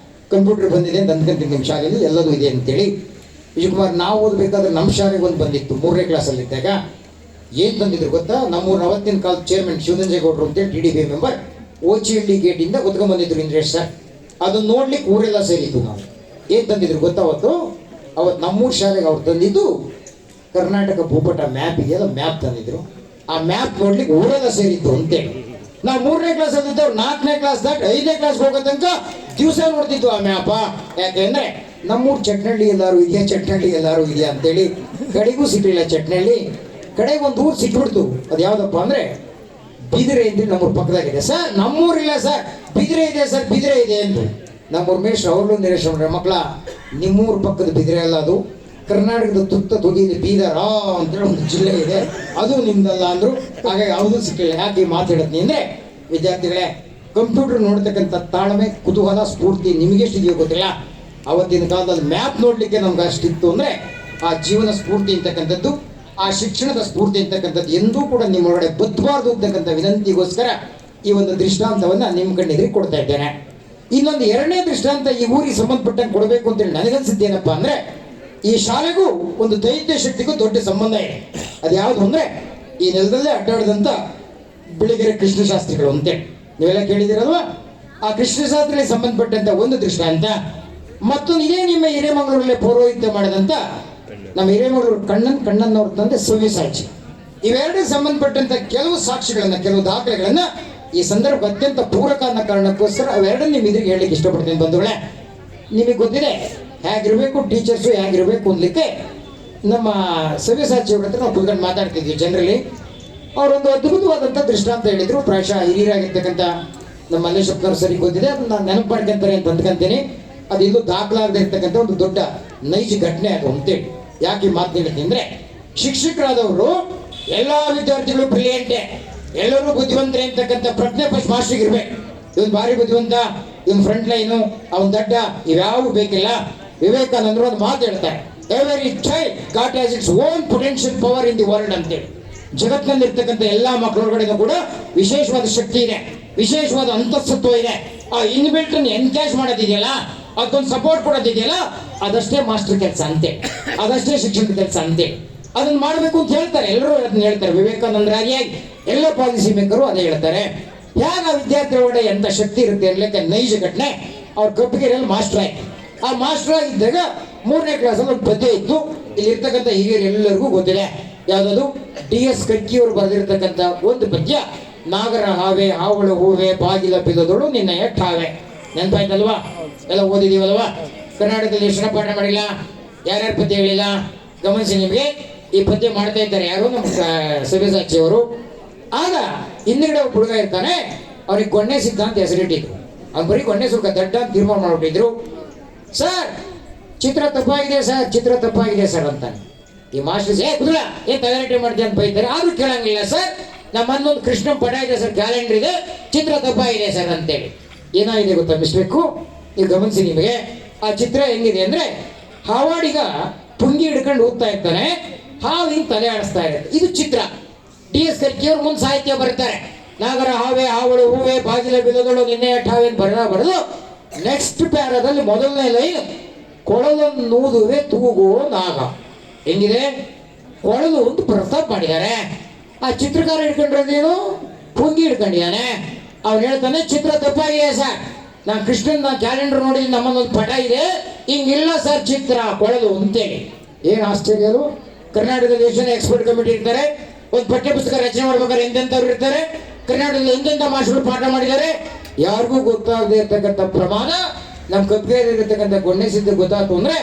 Speaker 1: ಕಂಪ್ಯೂಟರ್ ಬಂದಿದೆ ಅಂತ ಅಂದ್ಕೊಂತೀನಿ ನಿಮ್ಮ ಶಾಲೆಯಲ್ಲಿ, ಎಲ್ಲದೂ ಇದೆ ಅಂತೇಳಿ. ವಿಜಯಕುಮಾರ್, ನಾವು ಓದಬೇಕಾದ್ರೆ ನಮ್ಮ ಶಾಲೆಗೆ ಒಂದು ಬಂದಿತ್ತು 3ನೇ ಕ್ಲಾಸಲ್ಲಿದ್ದಾಗ. ಏನು ತಂದಿದ್ರು ಗೊತ್ತಾ, ನಮ್ಮೂರು ಅವತ್ತಿನ ಕಾಲದ ಚೇರ್ಮನ್ ಶಿವನಂಜೇಗೌಡರು ಅಂತೇಳಿ TDP ಮೆಂಬರ್, ಓಚಿಹಳ್ಳಿ ಗೇಟಿಂದ ಬಂದಿದ್ರು ಇಂದ್ರೇಶ್ ಸರ್. ಅದನ್ನು ನೋಡ್ಲಿಕ್ಕೆ ಊರೆಲ್ಲ ಸೇರಿದ್ದು. ನಾವು ಏನು ತಂದಿದ್ರು ಗೊತ್ತಾ, ಅವತ್ತು ನಮ್ಮೂರು ಶಾಲೆಗೆ ಅವ್ರು ತಂದಿದ್ದು ಕರ್ನಾಟಕ ಭೂಪಟ ಮ್ಯಾಪ್ ಇದೆಯಲ್ಲ, ಮ್ಯಾಪ್ ತಂದಿದ್ರು. ಆ ಮ್ಯಾಪ್ ನೋಡ್ಲಿಕ್ಕೆ ಊರೆಲ್ಲ ಸೇರಿದ್ದು ಅಂತೇಳಿ. ನಾವು 3ನೇ ಕ್ಲಾಸ್ ಅಲ್ಲಿದ್ದವ್ರು 4ನೇ ಕ್ಲಾಸ್ ದಾಟ್ 5ನೇ ಕ್ಲಾಸ್ ಹೋಗೋ ತನಕ ದಿವಸ ನೋಡ್ತಿದ್ವು ಆ ಮ್ಯಾಪ. ಯಾಕೆಂದ್ರೆ ನಮ್ಮೂರು ಚಟ್ನಳ್ಳಿ ಎಲ್ಲಾರು ಇದೆಯಾ, ಚಟ್ನಳ್ಳಿ ಎಲ್ಲಾರು ಇದೆಯಾ ಅಂತೇಳಿ. ಕಡೆಗೂ ಸಿಕ್ಕಲಿಲ್ಲ ಚಟ್ನಳ್ಳಿ. ಕಡೆಗೆ ಒಂದು ಊರು ಸಿಕ್ಬಿಡ್ತು. ಅದು ಯಾವುದಪ್ಪ ಅಂದರೆ ಬಿದಿರೆ ಅಂತೇಳಿ ನಮ್ಮೂರು ಪಕ್ಕದಾಗಿದೆ. ಸರ್ ನಮ್ಮೂರಿಲ್ಲ ಸರ್, ಬಿದಿರೆ ಇದೆ ಸರ್, ಬಿದಿರೆ ಇದೆ ಎಂದು. ನಮ್ಮೂರು ಮೇಷ್ರು ಅವ್ರಲ್ಲೂ ನಿರೇಶ್ ಮಕ್ಕಳ, ನಿಮ್ಮೂರು ಪಕ್ಕದ ಬಿದಿರೆ ಅಲ್ಲ, ಅದು ಕರ್ನಾಟಕದ ತುತ್ತ ತುದಿಯಲ್ಲಿ ಬೀದರ ಅಂತೇಳಿ ಒಂದು ಜಿಲ್ಲೆ ಇದೆ, ಅದು ನಿಮ್ದಲ್ಲ ಅಂದರು. ಹಾಗಾಗಿ ಯಾವುದೂ ಸಿಕ್ಕಿಲ್ಲ. ಯಾಕೆ ಮಾತಾಡತ್ತೀನಿ ಅಂದರೆ, ವಿದ್ಯಾರ್ಥಿಗಳೇ, ಕಂಪ್ಯೂಟರ್ ನೋಡ್ತಕ್ಕಂಥ ತಾಳ್ಮೆ, ಕುತೂಹಲ, ಸ್ಫೂರ್ತಿ ನಿಮಗೆಷ್ಟಿದೆಯೋ ಗೊತ್ತಿಲ್ಲ. ಅವತ್ತಿನ ಕಾಲದಲ್ಲಿ ಮ್ಯಾಪ್ ನೋಡಲಿಕ್ಕೆ ನಮ್ಗೆ ಅಷ್ಟಿತ್ತು ಅಂದರೆ, ಆ ಜೀವನ ಸ್ಫೂರ್ತಿ ಅಂತಕ್ಕಂಥದ್ದು, ಆ ಶಿಕ್ಷಣದ ಸ್ಫೂರ್ತಿ ಅಂತಕ್ಕಂಥದ್ದು ಎಂದೂ ಕೂಡ ನಿಮ್ಮೊಳಗಡೆ ಬದ್ಧಬಾರ್ದು ಅಂತಕ್ಕಂಥ ವಿನಂತಿಗೋಸ್ಕರ ಈ ಒಂದು ದೃಷ್ಟಾಂತವನ್ನು ನಿಮ್ಮ ಕಣ್ಣೆದುರಿಗೆ ಕೊಡ್ತಾ ಇದ್ದೇನೆ. ಇನ್ನೊಂದು 2ನೇ ದೃಷ್ಟಾಂತ ಈ ಊರಿಗೆ ಸಂಬಂಧಪಟ್ಟಂಗೆ ಕೊಡಬೇಕು ಅಂತೇಳಿ ನನಗನ್ಸಿದ್ದೇನಪ್ಪ ಅಂದರೆ, ಈ ಶಾಲೆಗೂ ಒಂದು ದೈತ್ಯ ಶಕ್ತಿಗೂ ದೊಡ್ಡ ಸಂಬಂಧ ಇದೆ. ಅದು ಯಾವುದು ಅಂದರೆ, ಈ ನೆಲದಲ್ಲೇ ಅಡ್ಡಾಡಿದಂಥ ಬಿಳಿಗೆರೆ ಕೃಷ್ಣಶಾಸ್ತ್ರಿಗಳು ಅಂತೇಳಿ ನೀವೆಲ್ಲ ಕೇಳಿದಿರಲ್ವಾ. ಆ ಕೃಷ್ಣಶಾಸ್ತ್ರಿಗೆ ಸಂಬಂಧಪಟ್ಟಂಥ ಒಂದು ದೃಷ್ಟಾಂತ. ಮತ್ತೊಂದು ಇದೇ ನಿಮ್ಮ ಹಿರೇಮಗಳೂರಲ್ಲೇ ಪೌರೋಹಿತ್ಯ ಮಾಡಿದಂಥ ನಮ್ಮ ಹಿರೇಮಗಳೂರು ಕಣ್ಣನ್ನವ್ರ ತಂದೆ ಸವ್ಯಸಾಚಿ. ಇವೆರಡಕ್ಕೆ ಸಂಬಂಧಪಟ್ಟಂಥ ಕೆಲವು ಸಾಕ್ಷಿಗಳನ್ನು, ಕೆಲವು ದಾಖಲೆಗಳನ್ನು ಈ ಸಂದರ್ಭ ಅತ್ಯಂತ ಪೂರಕ ಅನ್ನೋ ಕಾರಣಕ್ಕೋಸ್ಕರ ಅವೆರಡನ್ನು ನಿಮ್ಮ ಎದುರಿಗೆ ಹೇಳಲಿಕ್ಕೆ ಇಷ್ಟಪಡ್ತೀನಿ ಬಂಧುಗಳೇ. ನಿಮಗೆ ಗೊತ್ತಿದೆ ಹೇಗಿರಬೇಕು ಟೀಚರ್ಸು, ಹೇಗಿರಬೇಕು ಅನ್ಲಿಕ್ಕೆ. ನಮ್ಮ ಸವ್ಯಸಾಚಿ ಅವ್ರ ಹತ್ರ ನಾವು ಕುತ್ಕೊಂಡು ಮಾತಾಡ್ತಿದ್ವಿ ಜನರಲ್ಲಿ. ಅವರೊಂದು ಅದ್ಭುತವಾದಂಥ ದೃಷ್ಟಾಂತ ಹೇಳಿದ್ರು. ಪ್ರಾಯಶಃ ಹಿರಿಯರಾಗಿರ್ತಕ್ಕಂಥ ನಮ್ಮ ಮಲ್ಲೇಶಪ್ಪನವ್ರು ಸರಿ ಗೊತ್ತಿದೆ, ಅದನ್ನ ನಾನು ನೆನಪು ಮಾಡ್ಕೊಂತಾರೆ ಅಂತ ಅಂದ್ಕೊಂತೀನಿ. ಅದು ಇಲ್ಲೂ ದಾಖಲಾಗದೆ ಇರ್ತಕ್ಕಂಥ ಒಂದು ದೊಡ್ಡ ನೈಜ ಘಟನೆ ಅದು ಅಂತೇಳಿ. ಯಾಕೆ ಮಾತು ಹೇಳ್ತೀನಿ ಅಂದರೆ, ಶಿಕ್ಷಕರಾದವರು ಎಲ್ಲ ವಿದ್ಯಾರ್ಥಿಗಳು ಬ್ರಿಲಿಯಂಟೇ, ಎಲ್ಲರೂ ಬುದ್ಧಿವಂತರೇ ಅಂತಕ್ಕಂಥ ಪ್ರಜ್ಞೆ ಫಸ್ಟ್ ಮಾಸ್ಟರ್ಗೆ ಇರಬೇಕು. ಇವನು ಭಾರಿ ಬುದ್ಧಿವಂತ, ಇವನು ಫ್ರಂಟ್ ಲೈನು, ಅವನ ದಡ್ಡ, ಇವ್ಯಾವು ಬೇಕಿಲ್ಲ. ವಿವೇಕಾನಂದರು ಒಂದು ಮಾತು ಹೇಳ್ತಾರೆ, every child got has its own potential power in the world ಅಂತೇಳಿ. ಜಗತ್ತಿನಲ್ಲಿ ಇರ್ತಕ್ಕಂಥ ಎಲ್ಲ ಮಕ್ಕಳೊಳಗಡೆನೂ ಕೂಡ ವಿಶೇಷವಾದ ಶಕ್ತಿ ಇದೆ, ವಿಶೇಷವಾದ ಅಂತಸ್ತತ್ವ ಇದೆ. ಆ ಇನ್ಬಿಲ್ಟ್ ಎನ್ಕ್ಯಾಶ್ ಮಾಡೋದಿದೆಯಲ್ಲ, ಅದಕ್ಕೊಂದು ಸಪೋರ್ಟ್ ಕೊಡೋದಿದೆಯಲ್ಲ, ಅದಷ್ಟೇ ಮಾಸ್ಟರ್ ಕೆಲಸ ಅಂತೆ, ಅದಷ್ಟೇ ಶಿಕ್ಷಕರ ಕೆಲಸ ಅಂತೆ. ಅದನ್ನು ಮಾಡಬೇಕು ಅಂತ ಹೇಳ್ತಾರೆ, ಎಲ್ಲರೂ ಅದನ್ನ ಹೇಳ್ತಾರೆ. ವಿವೇಕಾನಂದರಾಗಿಯಾಗಿ ಎಲ್ಲ ಪಾಲಿಸಿ ಮೇಕರು ಅದೇ ಹೇಳ್ತಾರೆ. ಹೇಗೆ ಆ ವಿದ್ಯಾರ್ಥಿ ಒಳಗಡೆ ಎಂಥ ಶಕ್ತಿ ಇರುತ್ತೆ ಅನ್ನಲಿಕ್ಕೆ ನೈಜ ಘಟನೆ. ಅವ್ರ ಕಬ್ಬಿಗೆರೆಯಲ್ಲಿ ಮಾಸ್ಟರ್ ಆಯ್ತು. ಆ ಮಾಸ್ಟರ್ ಆಗಿದ್ದಾಗ 3ನೇ ಕ್ಲಾಸಲ್ಲಿ ಒಂದು ಪದ್ಯ ಇತ್ತು. ಇಲ್ಲಿರ್ತಕ್ಕಂಥ ಹಿರಿಯರು ಎಲ್ಲರಿಗೂ ಗೊತ್ತಿದೆ. ಯಾವುದದು? DS ಕರ್ಕಿಯವರು ಬರೆದಿರ್ತಕ್ಕಂಥ ಒಂದು ಪದ್ಯ. ನಾಗರ ಹಾವೆ ಹಾವಳು ಹೂವೆ ಬಾಗಿಲ ಬಿಲ್ಲದೋಳು ನಿನ್ನ ಎಟ್ಟಾವೆ. ನೆನಪಾಯ್ತಲ್ವಾ? ಎಲ್ಲ ಓದಿದೀವಲ್ವಾ? ಕರ್ನಾಟಕದಲ್ಲಿ ಎಷ್ಟು ಪಾಠ ಮಾಡಿಲ್ಲ? ಯಾರ್ಯಾರು ಪದ್ಯ ಹೇಳಿಲ್ಲ ಗಮನಿಸಿ. ನಿಮಗೆ ಈ ಪದ್ಯ ಮಾಡ್ತಾ ಇದ್ದಾರೆ ಯಾರು? ನಮ್ಮ ಸವ್ಯಸಾಚಿ ಅವರು. ಆಗ ಹಿಂದ್ಗಡೆ ಒಬ್ಬ ಹುಡುಗ ಇರ್ತಾನೆ, ಅವ್ರಿಗೆ ಗೊಣ್ಣೆ ಸಿದ್ಧ ಅಂತ ಹೆಸರಿಟ್ಟಿದ್ರು. ಅವ್ನು ಬರೀ ಗೊಣ್ಣೆ ಸುಖ ದಡ್ಡ ಅಂತ ತೀರ್ಮಾನ ಮಾಡ್ಬಿಟ್ಟಿದ್ರು. ಸರ್ ಚಿತ್ರ ತಪ್ಪಾಗಿದೆ ಸರ್, ಚಿತ್ರ ತಪ್ಪಾಗಿದೆ ಸರ್ ಅಂತಾನೆ. ಈ ಮಾಸ್ಟರ್ಸ್ ಕುದುರ ಏನ್ ತಯಾರಿ ಮಾಡ್ತೀಯ ಅಂತ ಬೈತಾರೆ. ಆದ್ರೂ ಕೇಳಂಗಿಲ್ಲ. ಸರ್ ನಮ್ಮನ್ನೊಂದು ಕೃಷ್ಣ ಪಟ ಇದೆ ಸರ್, ಕ್ಯಾಲೆಂಡರ್ ಇದೆ, ಚಿತ್ರ ತಪ್ಪಾಗಿದೆ ಸರ್ ಅಂತೇಳಿ. ಏನಾಗಿದೆ ಗೊತ್ತಾ ಮಿಸ್ಬೇಕು? ನೀವು ಗಮನಿಸಿ. ನಿಮಗೆ ಆ ಚಿತ್ರ ಹೆಂಗಿದೆ ಅಂದ್ರೆ, ಹಾವಾಡಿಗ ಪುಂಗಿ ಹಿಡ್ಕೊಂಡು ಹೋಗ್ತಾ ಇರ್ತಾನೆ, ಹಾವು ಹಿಂಗ್ ತಲೆ ಆಡಿಸ್ತಾ ಇರುತ್ತೆ. ಇದು ಚಿತ್ರ. DS ಕರ್ಕಿಯವ್ರು ಮುಂದೆ ಸಾಹಿತ್ಯ ಬರ್ತಾರೆ. ನಾಗರ ಹಾವೆ ಹಾವಳು ಹೂವೆ ಬಾಗಿಲ ಬಿಲದಳು ನಿನ್ನೆ ಠಾವೆ ಬರೆದು ನೆಕ್ಸ್ಟ್ ಪ್ಯಾರದಲ್ಲಿ ಮೊದಲನೇ ಲೈನ್, ಕೊಳಲನ್ನೂದುವೆ ತೂಗೋ ನಾಗ. ಹೆಂಗಿದೆ? ಕೊಳಲು ಒಂದು ಪ್ರಸ್ತಾಪ ಮಾಡಿದ್ದಾರೆ. ಆ ಚಿತ್ರಕಾರ ಹಿಡ್ಕೊಂಡಿರೋದೇನು? ಪುಂಗಿ ಹಿಡ್ಕೊಂಡಿದ್ದಾನೆ. ಅವ್ನು ಹೇಳ್ತಾನೆ ಚಿತ್ರ ತಪ್ಪಾಗಿದೆ ಸರ್, ನಾನು ಕೃಷ್ಣನ್ ಕ್ಯಾಲೆಂಡರ್ ನೋಡಿದ್ರೆ ನಮ್ಮನ್ನೊಂದು ಪಟ ಇದೆ, ಹಿಂಗಿಲ್ಲ ಸರ್ ಚಿತ್ರ ಕೊಳಲು ಅಂತೇಳಿ. ಏನು ಆಶ್ಚರ್ಯ ಅದು? ಕರ್ನಾಟಕದ ದೇಶದ ಎಕ್ಸ್ಪರ್ಟ್ ಕಮಿಟಿ ಇರ್ತಾರೆ. ಒಂದು ಪಠ್ಯ ಪುಸ್ತಕ ರಚನೆ ಮಾಡ್ಬೇಕಾದ್ರೆ ಎಂತೆಂಥವ್ರು ಇರ್ತಾರೆ. ಕರ್ನಾಟಕದಲ್ಲಿ ಎಂತೆಂಥ ಮಾಸ್ಟರ್ಗಳು ಪಾಠ ಮಾಡಿದ್ದಾರೆ. ಯಾರಿಗೂ ಗೊತ್ತಾಗದೇ ಇರ್ತಕ್ಕಂಥ ಪ್ರಮಾಣ ನಮ್ಮ ಕಬ್ಬಿಗೆ ಇರತಕ್ಕಂಥ ಗೊಣ್ಣೆ ಸಿದ್ಧ ಗೊತ್ತಾಯ್ತು ಅಂದ್ರೆ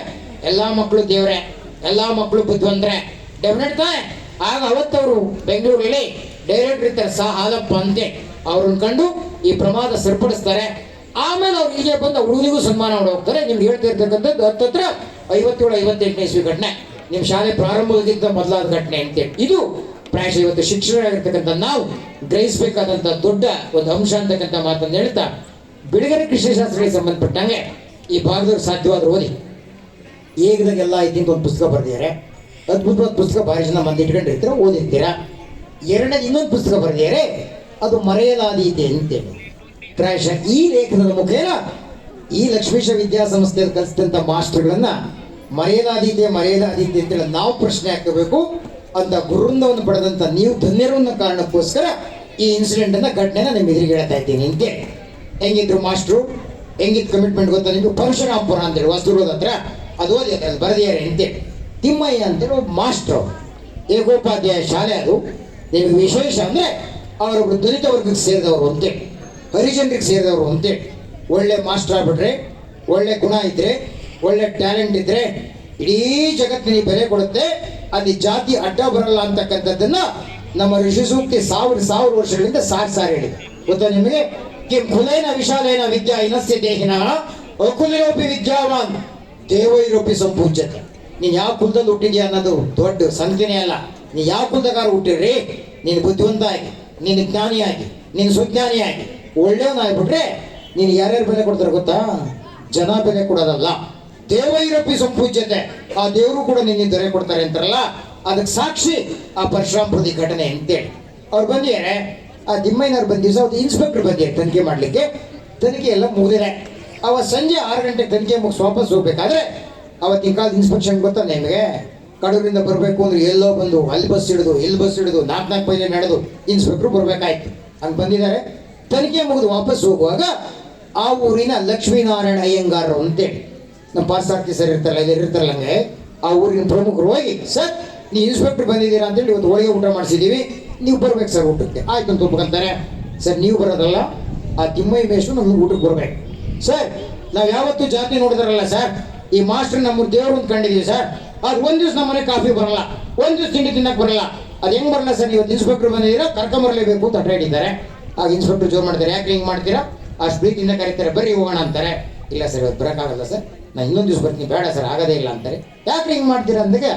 Speaker 1: ಎಲ್ಲ ಮಕ್ಕಳು ದೇವ್ರೆ, ಎಲ್ಲ ಮಕ್ಕಳು ಬುದ್ಧಿವಂತರೆ ಡೆಫಿನೆಟ್ ತಾನೆ. ಆಗ ಅವತ್ತವರು ಬೆಂಗಳೂರಲ್ಲಿ ಡೈರೆಕ್ಟರ್ ಇರ್ತಾರೆ ಹಾಲಪ್ಪ ಅಂತೆ. ಅವ್ರನ್ನ ಕಂಡು ಈ ಪ್ರಮಾದ ಸರಿಪಡಿಸ್ತಾರೆ. ಆಮೇಲೆ ಅವ್ರು ಇಲ್ಲಿಗೆ ಬಂದು ಹುಡುಗನಿಗೂ ಸನ್ಮಾನ ಮಾಡಿ ಹೋಗ್ತಾರೆ. ನಿಮ್ಗೆ ಹೇಳ್ತಾ ಇರ್ತಕ್ಕಂಥದ್ದು ಹತ್ತತ್ರ 57-58ನೇ ಇಸ್ವಿ ಘಟನೆ. ನಿಮ್ಮ ಶಾಲೆ ಪ್ರಾರಂಭದಿಂದ ಮೊದಲಾದ ಘಟನೆ ಅಂತೇಳಿ. ಇದು ಪ್ರಾಯಶಃ ಇವತ್ತು ಶಿಕ್ಷಕರಾಗಿರ್ತಕ್ಕಂಥ ನಾವು ಗ್ರಹಿಸಬೇಕಾದಂಥ ದೊಡ್ಡ ಒಂದು ಅಂಶ ಅಂತಕ್ಕಂಥ ಮಾತನ್ನು ಹೇಳ್ತಾ, ಬಿಡುಗಡೆ ಕೃಷಿಶಾಸ್ತ್ರಗಳಿಗೆ ಸಂಬಂಧಪಟ್ಟಂಗೆ ಈ ಭಾಗದವ್ರು ಸಾಧ್ಯವಾದ್ರೆ ಓದಿ. ಏಕದಾಗೆಲ್ಲ ಐತಿ ಅಂತ ಒಂದು ಪುಸ್ತಕ ಬರೆದಿದ್ದಾರೆ. ಅದ್ಭುತವಾದ ಪುಸ್ತಕ, ಭಾರಿ ಜನ ಮಂದಿ ಇಟ್ಕೊಂಡಿರ್ತೀರ, ಓದಿರ್ತೀರ. ಎರಡನೇದು ಇನ್ನೊಂದು ಪುಸ್ತಕ ಬರೆದಿದ್ದಾರೆ, ಅದು ಮರೆಯಲಾದೀತೆ ಅಂತೇಳಿ. ಪ್ರಾಯಶಃ ಈ ಲೇಖನದ ಮುಖೇನ ಈ ಲಕ್ಷ್ಮೀಶ ವಿದ್ಯಾಸಂಸ್ಥೆಯಲ್ಲಿ ಕಲಿಸಿದಂಥ ಮಾಸ್ಟರ್ಗಳನ್ನ ಮರೆಯಲಾದೀತೆ ಅಂತೇಳಿ ನಾವು ಪ್ರಶ್ನೆ ಹಾಕಬೇಕು ಅಂತ ಗುರುಂದವನ್ನು ಪಡೆದಂಥ ನೀವು ಧನ್ಯರು ಅನ್ನೋ ಕಾರಣಕ್ಕೋಸ್ಕರ ಈ ಇನ್ಸಿಡೆಂಟ್ ಅನ್ನ ಘಟನೆನ ನಿಮ್ಮ ಎದುರಿಗೆ ಹೇಳ್ತಾ ಇದ್ದೀನಿ ಅಂತೇಳಿ. ಹೆಂಗಿದ್ರು ಮಾಸ್ಟ್ರು, ಹೆಂಗಿದ್ ಕಮಿಟ್ಮೆಂಟ್ ಗೊತ್ತಾ ನಿಮ್ಗೆ? ಪರಶುರಾಮಪುರ ಅಂತೇಳಿ ಹೊಸದುರ್ಗದ ಹತ್ರ, ಅದು ಓದಿ ಅಲ್ಲಿ ಬರೆದಿದ್ದಾರೆ ಅಂತೇಳಿ. ತಿಮ್ಮಯ್ಯ ಅಂತೇಳಿ ಒಬ್ಬ ಮಾಸ್ಟ್ರು, ಏಕೋಪಾಧ್ಯಾಯ ಶಾಲೆ. ಅದು ನಿಮಗೆ ವಿಶೇಷ ಅಂದ್ರೆ ಅವರೊಬ್ರು ದಲಿತ ವರ್ಗಕ್ಕೆ ಸೇರಿದವರು ಅಂತೇಳಿ, ಹರಿಜನರಿಗೆ ಸೇರಿದವರು ಅಂತೇಳಿ. ಒಳ್ಳೆ ಮಾಸ್ಟರ್ ಆಗ್ಬಿಟ್ರೆ, ಒಳ್ಳೆ ಗುಣ ಇದ್ರೆ, ಒಳ್ಳೆ ಟ್ಯಾಲೆಂಟ್ ಇದ್ರೆ ಇಡೀ ಜಗತ್ತಿನ ಬೆಲೆ ಕೊಡುತ್ತೆ. ಅಲ್ಲಿ ಜಾತಿ ಅಡ್ಡ ಬರಲ್ಲ ಅಂತಕ್ಕಂಥದ್ದನ್ನ ನಮ್ಮ ಋಷಿ ಸೂಕ್ತಿ ಸಾವಿರ ವರ್ಷಗಳಿಂದ ಸಾರಿ ಹೇಳಿದೆ. ಗೊತ್ತಾ ನಿಮಗೆ? ಕಿಂ ಕುಲೇನ ವಿಶಾಲೇನ ವಿದ್ಯಾ ಇನಸ್ಯ ದೇಹಿನ ಅಕುಲೇಪಿ ವಿದ್ಯಾವಾನ್ ದೇವೈರೋಪಿ ಸಂಪೂಜ್ಯತೆ. ನೀನ್ ಯಾವ ಕುಲದಲ್ಲಿ ಹುಟ್ಟಿದ್ಯಾ ಅನ್ನೋದು ದೊಡ್ಡ ಸಂಗತಿನೇ ಅಲ್ಲ. ನೀ ಯಾವ ಕುಲದಗಾರ ಹುಟ್ಟಿರ್ರಿ, ನೀನು ಬುದ್ಧಿವಂತ ಆಗಿ, ನೀನು ಜ್ಞಾನಿಯಾಗಿ, ನೀನು ಸುಜ್ಞಾನಿಯಾಗಿ ಒಳ್ಳೆಯವನಾಗ್ಬಿಟ್ರೆ ನೀನು ಯಾರ್ಯಾರು ಬೆಲೆ ಕೊಡ್ತಾರೆ ಗೊತ್ತಾ? ಜನ ಬೆಲೆ ಕೊಡೋದಲ್ಲ, ದೇವೈರಪಿ ಸಂಪೂಜ್ಯತೆ. ಆ ದೇವರು ಕೂಡ ನಿನ್ನ ದೊರೆ ಕೊಡ್ತಾರೆ ಅಂತಾರಲ್ಲ, ಅದಕ್ಕೆ ಸಾಕ್ಷಿ ಆ ಪರಶುರಾಮಪುರದ ಘಟನೆ ಅಂತೇಳಿ. ಅವ್ರು ಬಂದಿದ್ದಾರೆ. ಆ ತಿಮ್ಮಯ್ಯನವ್ರು ಬಂದ ದಿವಸ ಅವ್ರು ಇನ್ಸ್ಪೆಕ್ಟರ್ ಬಂದಿದ್ದಾರೆ ತನಿಖೆ ಮಾಡಲಿಕ್ಕೆ. ತನಿಖೆ ಎಲ್ಲ ಮುಗಿದಿದೆ. ಅವತ್ತು ಸಂಜೆ 6 ಗಂಟೆಗೆ ತನಿಖೆ ಮುಗಿಸಿ ವಾಪಸ್ ಹೋಗ್ಬೇಕಾದ್ರೆ, ಅವತ್ತಿನ ಕಾಲದ ಇನ್ಸ್ಪೆಕ್ಷನ್ ಗೊತ್ತಾ ನಿಮಗೆ? ಕಡೂರಿಂದ ಬರಬೇಕು ಅಂದ್ರೆ ಎಲ್ಲೋ ಬಂದು ಅಲ್ಲಿ ಬಸ್ ಹಿಡಿದು ಇಲ್ಲಿ ಬಸ್ ಹಿಡಿದು 4 ಪೈಲೆ ನಡೆದು ಇನ್ಸ್ಪೆಕ್ಟ್ರು ಬರಬೇಕಾಯ್ತು. ಹಂಗೆ ಬಂದಿದ್ದಾರೆ. ತನಿಖೆ ಮುಗಿದು ವಾಪಸ್ ಹೋಗುವಾಗ ಆ ಊರಿನ ಲಕ್ಷ್ಮೀನಾರಾಯಣ ಅಯ್ಯಂಗಾರರು ಅಂತೇಳಿ, ನಮ್ಮ ಪಾರ್ಥಸಾರಥಿ ಸರ್ ಇರ್ತಾರಲ್ಲ, ಇಲ್ಲಿ ಇರ್ತಾರಲ್ಲ, ಹಂಗೆ ಆ ಊರಿನ ಪ್ರಮುಖರು ಹೋಗಿ, ಸರ್ ನೀವು ಇನ್ಸ್ಪೆಕ್ಟರ್ ಬಂದಿದ್ದೀರಾ ಅಂತೇಳಿ ಇವತ್ತು ಹೋಳಿಗೆ ಊಟ ಮಾಡಿಸಿದ್ದೀವಿ, ನೀವು ಬರ್ಬೇಕು ಸರ್ ಊಟಕ್ಕೆ. ಆಯ್ತು ಅಂತ ಒಪ್ಕೊಂತಾರೆ. ಸರ್ ನೀವು ಬರೋದಲ್ಲ, ಆ ತಿಮ್ಮಯ್ಯ ಮೇಷ್ಟ್ರು ನಮ್ಗೆ ಊಟಕ್ಕೆ ಬರ್ಬೇಕು. ಸರ್ ನಾವು ಯಾವತ್ತೂ ಜಾತಿ ನೋಡಿದಾರಲ್ಲ ಸರ್, ಈ ಮಾಸ್ಟರ್ ನಮ್ಮ ದೇವರು ಅಂತ ಕಂಡಿದ್ದೀವಿ ಸರ್, ಅದು ಒಂದು ದಿವಸ ನಮ್ಮ ಮನೆ ಕಾಫಿ ಬರಲ್ಲ, ಒಂದು ದಿವಸ ತಿಂಡಿ ತಿನ್ನಕ್ಕೆ ಬರಲ್ಲ. ಅದು ಹೆಂಗೆ ಬರಲ್ಲ ಸರ್? ಇವತ್ತು ಇನ್ಸ್ಪೆಕ್ಟರ್ ಬಂದಿದ್ದೀರಾ, ಕರ್ಕೊಂಬರಲೇಬೇಕು ಅಂತ ಹೇಳಿದ್ದಾರೆ. ಆಗ ಇನ್ಸ್ಪೆಕ್ಟರ್ ಜೋರು ಮಾಡ್ತಾರೆ, ಯಾಕೆ ಹಿಂಗೆ ಮಾಡ್ತೀರಾ? ಅಷ್ಟು ಪ್ರೀತಿಯಿಂದ ಕರೀತಾರೆ, ಬರ್ರಿ ಹೋಗೋಣ ಅಂತಾರೆ. ಇಲ್ಲ ಸರ್ ಇವತ್ತು ಬರೋಕ್ಕಾಗಲ್ಲ ಸರ್, ನಾನು ಇನ್ನೊಂದು ದಿವಸ ಬರ್ತೀನಿ. ಬೇಡ ಸರ್ ಆಗೋದೇ ಇಲ್ಲ ಅಂತಾರೆ. ಯಾಕೆ ಹಿಂಗೆ ಮಾಡ್ತೀರಾ ಅಂದಾಗ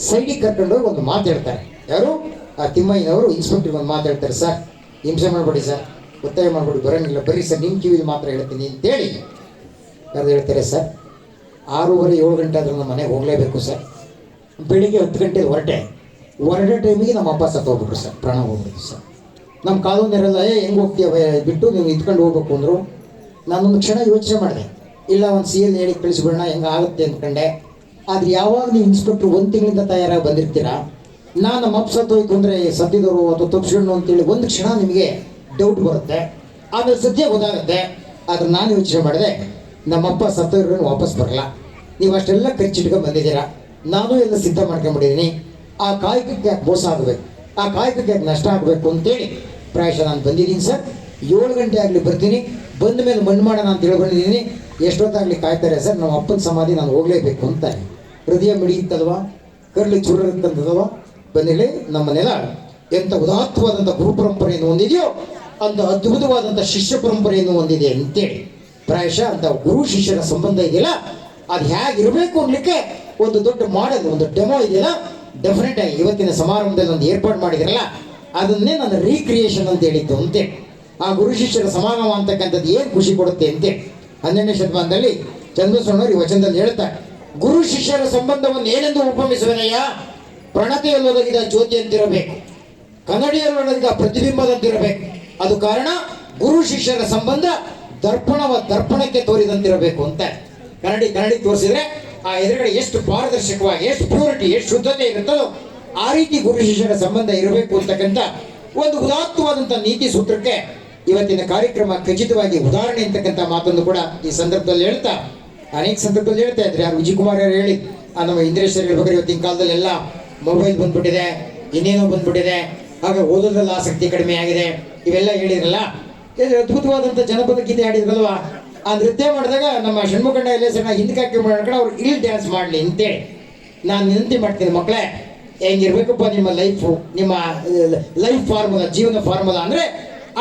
Speaker 1: ಸೈಡಿಗೆ ಕರ್ಕೊಂಡು ಹೋಗಿ ಒಂದು ಮಾತು ಹೇಳ್ತಾರೆ. ಯಾರು? ಆ ತಿಮ್ಮಯ್ಯನವರು ಇನ್ಸ್ಪೆಕ್ಟರ್ಗೆ ಒಂದು ಮಾತು ಹೇಳ್ತಾರೆ. ಸರ್ ಹಿಂಸೆ ಮಾಡಬೇಡಿ ಸರ್, ಒತ್ತಾಯ ಮಾಡಬೇಡಿ, ಬರೋಂಗಿಲ್ಲ, ಬರ್ರಿ ಸರ್ ನಿಮ್ಮ ಕಿವಿಲಿ ಮಾತ್ರ ಹೇಳ್ತೀನಿ ಅಂತೇಳಿ ಕರೆದು ಹೇಳ್ತಾರೆ. ಸರ್ 6:30-7 ಗಂಟೆ ಆದ್ರೂ ನಮ್ಮ ಮನೆಗೆ ಹೋಗಲೇಬೇಕು ಸರ್. ಬೆಳಿಗ್ಗೆ 10 ಗಂಟೆಗೆ ಹೊರಡೋ ಟೈಮಿಗೆ ನಮ್ಮ ಅಪ್ಪ ಸತ್ತು ಹೋಗ್ಬಿಟ್ರು ಸರ್, ಪ್ರಾಣ ಹೋಗ್ಬಿಡ್ತು ಸರ್. ನಮ್ಮ ಕಾಲೋನಿರೆಲ್ಲ ಹೆಂಗೆ ಹೋಗ್ತೀಯ ಬಿಟ್ಟು ನೀವು ಇದ್ಕೊಂಡು ಹೋಗ್ಬೇಕು ಅಂದರು. ನಾನೊಂದು ಕ್ಷಣ ಯೋಚನೆ ಮಾಡಿದೆ, ಇಲ್ಲ ಒಂದು CL ಹೇಳಿ ಕಳಿಸ್ಬಿಡೋಣ, ಹೆಂಗೆ ಆಗುತ್ತೆ ಅಂದ್ಕೊಂಡೆ. ಆದರೆ ಯಾವಾಗ ನೀವು ಇನ್ಸ್ಪೆಕ್ಟ್ರು 1 ತಿಂಗಳಿಂದ ತಯಾರಾಗಿ ಬಂದಿರ್ತೀರಾ, ನಾನು ನಮ್ಮ ಅಪ್ಪ ಸತ್ತೋಯ್ತು ಅಂದರೆ ಸತ್ತಿದವರು ಅಥವಾ ತಪ್ಪಿಸ್ಕೊಂಡು ಅಂತೇಳಿ ಒಂದು ಕ್ಷಣ ನಿಮಗೆ ಡೌಟ್ ಬರುತ್ತೆ. ಆಮೇಲೆ ಸದ್ಯ ಗೊತ್ತಾಗುತ್ತೆ. ಆದರೆ ನಾನು ಯೋಚನೆ ಮಾಡಿದೆ, ನಮ್ಮಪ್ಪ ಸತ್ತೋರ್ಗು ವಾಪಸ್ ಬರಲ್ಲ, ನೀವು ಅಷ್ಟೆಲ್ಲ ಖರ್ಚಿಟ್ಕೊಂಡು ಬಂದಿದ್ದೀರಾ, ನಾನು ಎಲ್ಲ ಸಿದ್ಧ ಮಾಡ್ಕೊಂಡ್ಬಿಟ್ಟಿದ್ದೀನಿ, ಆ ಕಾಯಕಕ್ಕೆ ಯಾಕೆ ಮೋಸ ಆಗಬೇಕು, ಆ ಕಾಯಕಕ್ಕೆ ಯಾಕೆ ನಷ್ಟ ಆಗಬೇಕು ಅಂತೇಳಿ ಪ್ರಾಯಶಃ ನಾನು ಬಂದಿದ್ದೀನಿ ಸರ್. 7 ಗಂಟೆ ಆಗಲಿ ಬರ್ತೀನಿ, ಬಂದ ಮೇಲೆ ಮಣ್ಣು ಮಾಡೋಣ ಅಂತ ಹೇಳ್ಕೊಂಡಿದ್ದೀನಿ. ಎಷ್ಟೊತ್ತಾಗಲಿ ಕಾಯ್ತಾರೆ ಸರ್, ನಮ್ಮ ಅಪ್ಪನ ಸಮಾಧಿ ನಾನು ಹೋಗಲೇಬೇಕು ಅಂತಾರೆ. ಹೃದಯ ಮಿಡಿಯುತ್ತಲ್ವಾ, ಕರ್ಲಿ ಚುರುತ್ತಲ್ವಾ? ಬಂದಿರಲಿ, ನಮ್ಮ ನೆಲ ಎಂಥ ಉದಾತ್ತವಾದಂಥ ಗುರು ಪರಂಪರೆಯನ್ನು ಹೊಂದಿದೆಯೋ ಅಂತ ಅದ್ಭುತವಾದಂಥ ಶಿಷ್ಯ ಪರಂಪರೆಯನ್ನು ಹೊಂದಿದೆ ಅಂತೇಳಿ ಪ್ರಾಯಶಃ ಅಂತ ಗುರು ಶಿಷ್ಯರ ಸಂಬಂಧ ಇದೆಯಲ್ಲ, ಅದು ಹೇಗಿರಬೇಕು ಅನ್ನಲಿಕ್ಕೆ ಒಂದು ದೊಡ್ಡ ಮಾಡೆಲ್, ಒಂದು ಡೆಮೋ ಇದೆಯಲ್ಲ, ಡೆಫಿನೆಟ್ ಆಗಿ ಇವತ್ತಿನ ಸಮಾರಂಭದಲ್ಲಿ ಒಂದು ಏರ್ಪಾಡು ಮಾಡಿದಿರಲ್ಲ, ಅದನ್ನೇ ನಾನು ರೀಕ್ರಿಯೇಷನ್ ಅಂತ ಹೇಳಿದ್ದು ಅಂತೇಳಿ. ಆ ಗುರು ಶಿಷ್ಯರ ಸಮಾಗಮ ಅಂತಕ್ಕಂಥದ್ದು ಏನು ಖುಷಿ ಕೊಡುತ್ತೆ ಅಂತೇಳಿ 12ನೇ ಶತಮಾನದಲ್ಲಿ ಚಂದ್ರಸ್ವಾಮಿಯವರು ಈ ವಚನದಲ್ಲಿ ಹೇಳ್ತಾರೆ, ಗುರು ಶಿಷ್ಯರ ಸಂಬಂಧವನ್ನು ಏನೆಂದು ಉಪಮಿಸುವನಯ್ಯ, ಪ್ರಣತೆಯಲ್ಲೊದಗಿದ ಜ್ಯೋತಿ ಅಂತಿರಬೇಕು, ಕನ್ನಡಿಯಲ್ಲೊದಗಿದ ಪ್ರತಿಬಿಂಬದಂತಿರಬೇಕು. ಅದು ಕಾರಣ ಗುರು ಶಿಷ್ಯರ ಸಂಬಂಧ ದರ್ಪಣಕ್ಕೆ ತೋರಿದಂತಿರಬೇಕು ಅಂತ. ಕನ್ನಡಿ ತೋರಿಸಿದ್ರೆ ಆ ಎದುರುಗಡೆ ಎಷ್ಟು ಪಾರದರ್ಶಕವಾಗಿ, ಎಷ್ಟು ಪ್ಯೂರಿಟಿ, ಎಷ್ಟು ಶುದ್ಧತೆ ಇರುತ್ತದೋ ಆ ರೀತಿ ಗುರು ಶಿಷ್ಯರ ಸಂಬಂಧ ಇರಬೇಕು ಅಂತಕ್ಕಂಥ ಒಂದು ಉದಾತ್ತವಾದಂಥ ನೀತಿ ಸೂತ್ರಕ್ಕೆ ಇವತ್ತಿನ ಕಾರ್ಯಕ್ರಮ ಖಚಿತವಾಗಿ ಉದಾಹರಣೆ ಅಂತಕ್ಕಂಥ ಮಾತನ್ನು ಕೂಡ ಈ ಸಂದರ್ಭದಲ್ಲಿ ಹೇಳ್ತಾ, ಅನೇಕ ಸಂದರ್ಭದಲ್ಲಿ ಹೇಳ್ತಾ ಇದ್ರೆ ಯಾರು ವಿಜಯಕುಮಾರ್ ಅವರು ಹೇಳಿ, ನಮ್ಮ ಇಂದ್ರೇಶ್ವರ ಹೇಳ್ಬೇಕಾದ್ರೆ ಇವತ್ತಿನ ಕಾಲದಲ್ಲಿ ಎಲ್ಲ ಮೊಬೈಲ್ ಬಂದ್ಬಿಟ್ಟಿದೆ, ಇನ್ನೇನೋ ಬಂದ್ಬಿಟ್ಟಿದೆ, ಹಾಗೆ ಓದೋದ್ರಲ್ಲಿ ಆಸಕ್ತಿ ಕಡಿಮೆ ಆಗಿದೆ, ಇವೆಲ್ಲ ಹೇಳಿದ್ರಲ್ಲ. ಅದ್ಭುತವಾದಂಥ ಜನಪದ ಗೀತೆ ಹಾಡಿದ್ರಲ್ವಾ, ಆ ನೃತ್ಯ ಮಾಡಿದಾಗ ನಮ್ಮ ಷಣ್ಮುಖಂಡ ಎಲ್ಲ ಸಣ್ಣ ಹಿಂದಕ್ಕೆ ಹಾಕಿ ಮಾಡ್ಕೊಂಡು ಅವ್ರು ಇಲ್ಲಿ ಡ್ಯಾನ್ಸ್ ಮಾಡಲಿ ಅಂತೇಳಿ ನಾನು ವಿನಂತಿ ಮಾಡ್ತೀನಿ. ಮಕ್ಕಳೇ, ಹೆಂಗಿರ್ಬೇಕಪ್ಪ ನಿಮ್ಮ ಲೈಫು, ನಿಮ್ಮ ಲೈಫ್ ಫಾರ್ಮುಲಾ, ಜೀವನ ಫಾರ್ಮುಲಾ ಅಂದರೆ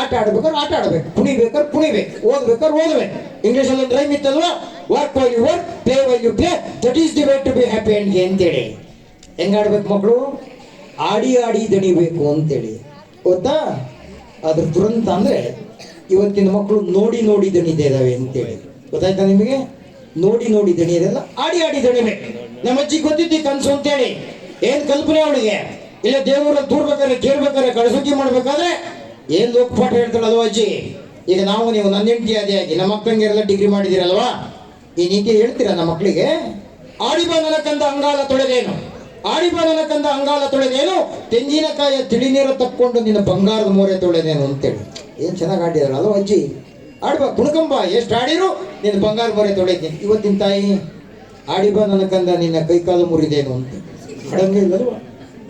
Speaker 1: ಆಟ ಆಡ್ಬೇಕಾದ್ರೆ ಆಟ ಆಡಬೇಕು, ಕುಣಿಬೇಕಾದ್ರೆ ಕುಣಿಬೇಕು, ಓದ್ಬೇಕಾದ್ರೆ ಓದಬೇಕು. ಇಂಗ್ಲೀಷಲ್ಲಿ ಒಂದು ರೈಮ್ ಇತ್ತಲ್ವಾ, work while you work, play while you play, that is the way to be happy ಎಂಡ್ಗೆ ಅಂತೇಳಿ. ಹೆಂಗಾಡ್ಬೇಕು ಮಕ್ಕಳು? ಆಡಿ ದಣಿಬೇಕು ಅಂತೇಳಿ. ಗೊತ್ತಾ? ಅದ್ರ ದುರಂತ ಅಂದರೆ ಇವತ್ತಿನ ಮಕ್ಕಳು ನೋಡಿ ದಣಿದೇ ಇದಾವೆ ಅಂತೇಳಿ. ಗೊತ್ತಾಯ್ತಾ ನಿಮಗೆ? ನೋಡಿ ದಣಿಯೋದೆಲ್ಲ ಆಡಿ ದಣಿಬೇಕು. ನಮ್ಮ ಅಜ್ಜಿ ಗೊತ್ತಿದ್ದಿ ಕನಸು ಅಂತೇಳಿ, ಏನು ಕಲ್ಪನೆ ಅವಳಿಗೆ? ಇಲ್ಲ ದೇವರ ದೂರ್ಬೇಕಾದ್ರೆ ಕೇಳ್ಬೇಕಾದ್ರೆ ಕಳಸುಕಿ ಮಾಡ್ಬೇಕಾದ್ರೆ ಏನು ಲೋಕಪಾಠ ಹೇಳ್ತಾಳಲ್ವ ಅಜ್ಜಿ. ಈಗ ನೀವು ನನ್ನ ಹೆಂಡತಿ ಆದಿಯಾಗಿ ನಮ್ಮ ಮಕ್ಕಳಿಗೆಲ್ಲ ಡಿಗ್ರಿ ಮಾಡಿದಿರಲ್ವಾ, ಈ ನೀತಿ ಹೇಳ್ತೀರಾ ನಮ್ಮ ಮಕ್ಕಳಿಗೆ? ಆಡಿಬ ನನಕಂದ ಅಂಗಾಲ ತೊಳೆದೇನು, ಆಡಿಬ ನನಕಂದ ಅಂಗಾಲ ತೊಳೆದೇನು, ತೆಂಗಿನಕಾಯ ತಿಳಿ ನೀರು ತಕ್ಕೊಂಡು ನಿನ್ನ ಬಂಗಾರದ ಮೋರೆ ತೊಳೆದೇನು ಅಂತೇಳಿ. ಏನು ಚೆನ್ನಾಗಿ ಆಡಿದಾಳ ಅಲ್ವ ಅಜ್ಜಿ? ಆಡ್ಬಾ, ಕುಣ್ಕಂಬ, ಎಷ್ಟು ಆಡಿರು ನಿನ್ನ ಬಂಗಾರ ಮೋರೆ ತೊಳೆದೇನು. ಇವತ್ತಿನ ತಾಯಿ ಆಡಿಬ ನನಕಂದ ನಿನ್ನ ಕೈಕಾಲು ಮುರಿದೇನು ಅಂತ ಆಡಂಗೆ ಇಲ್ಲಲ್ವ?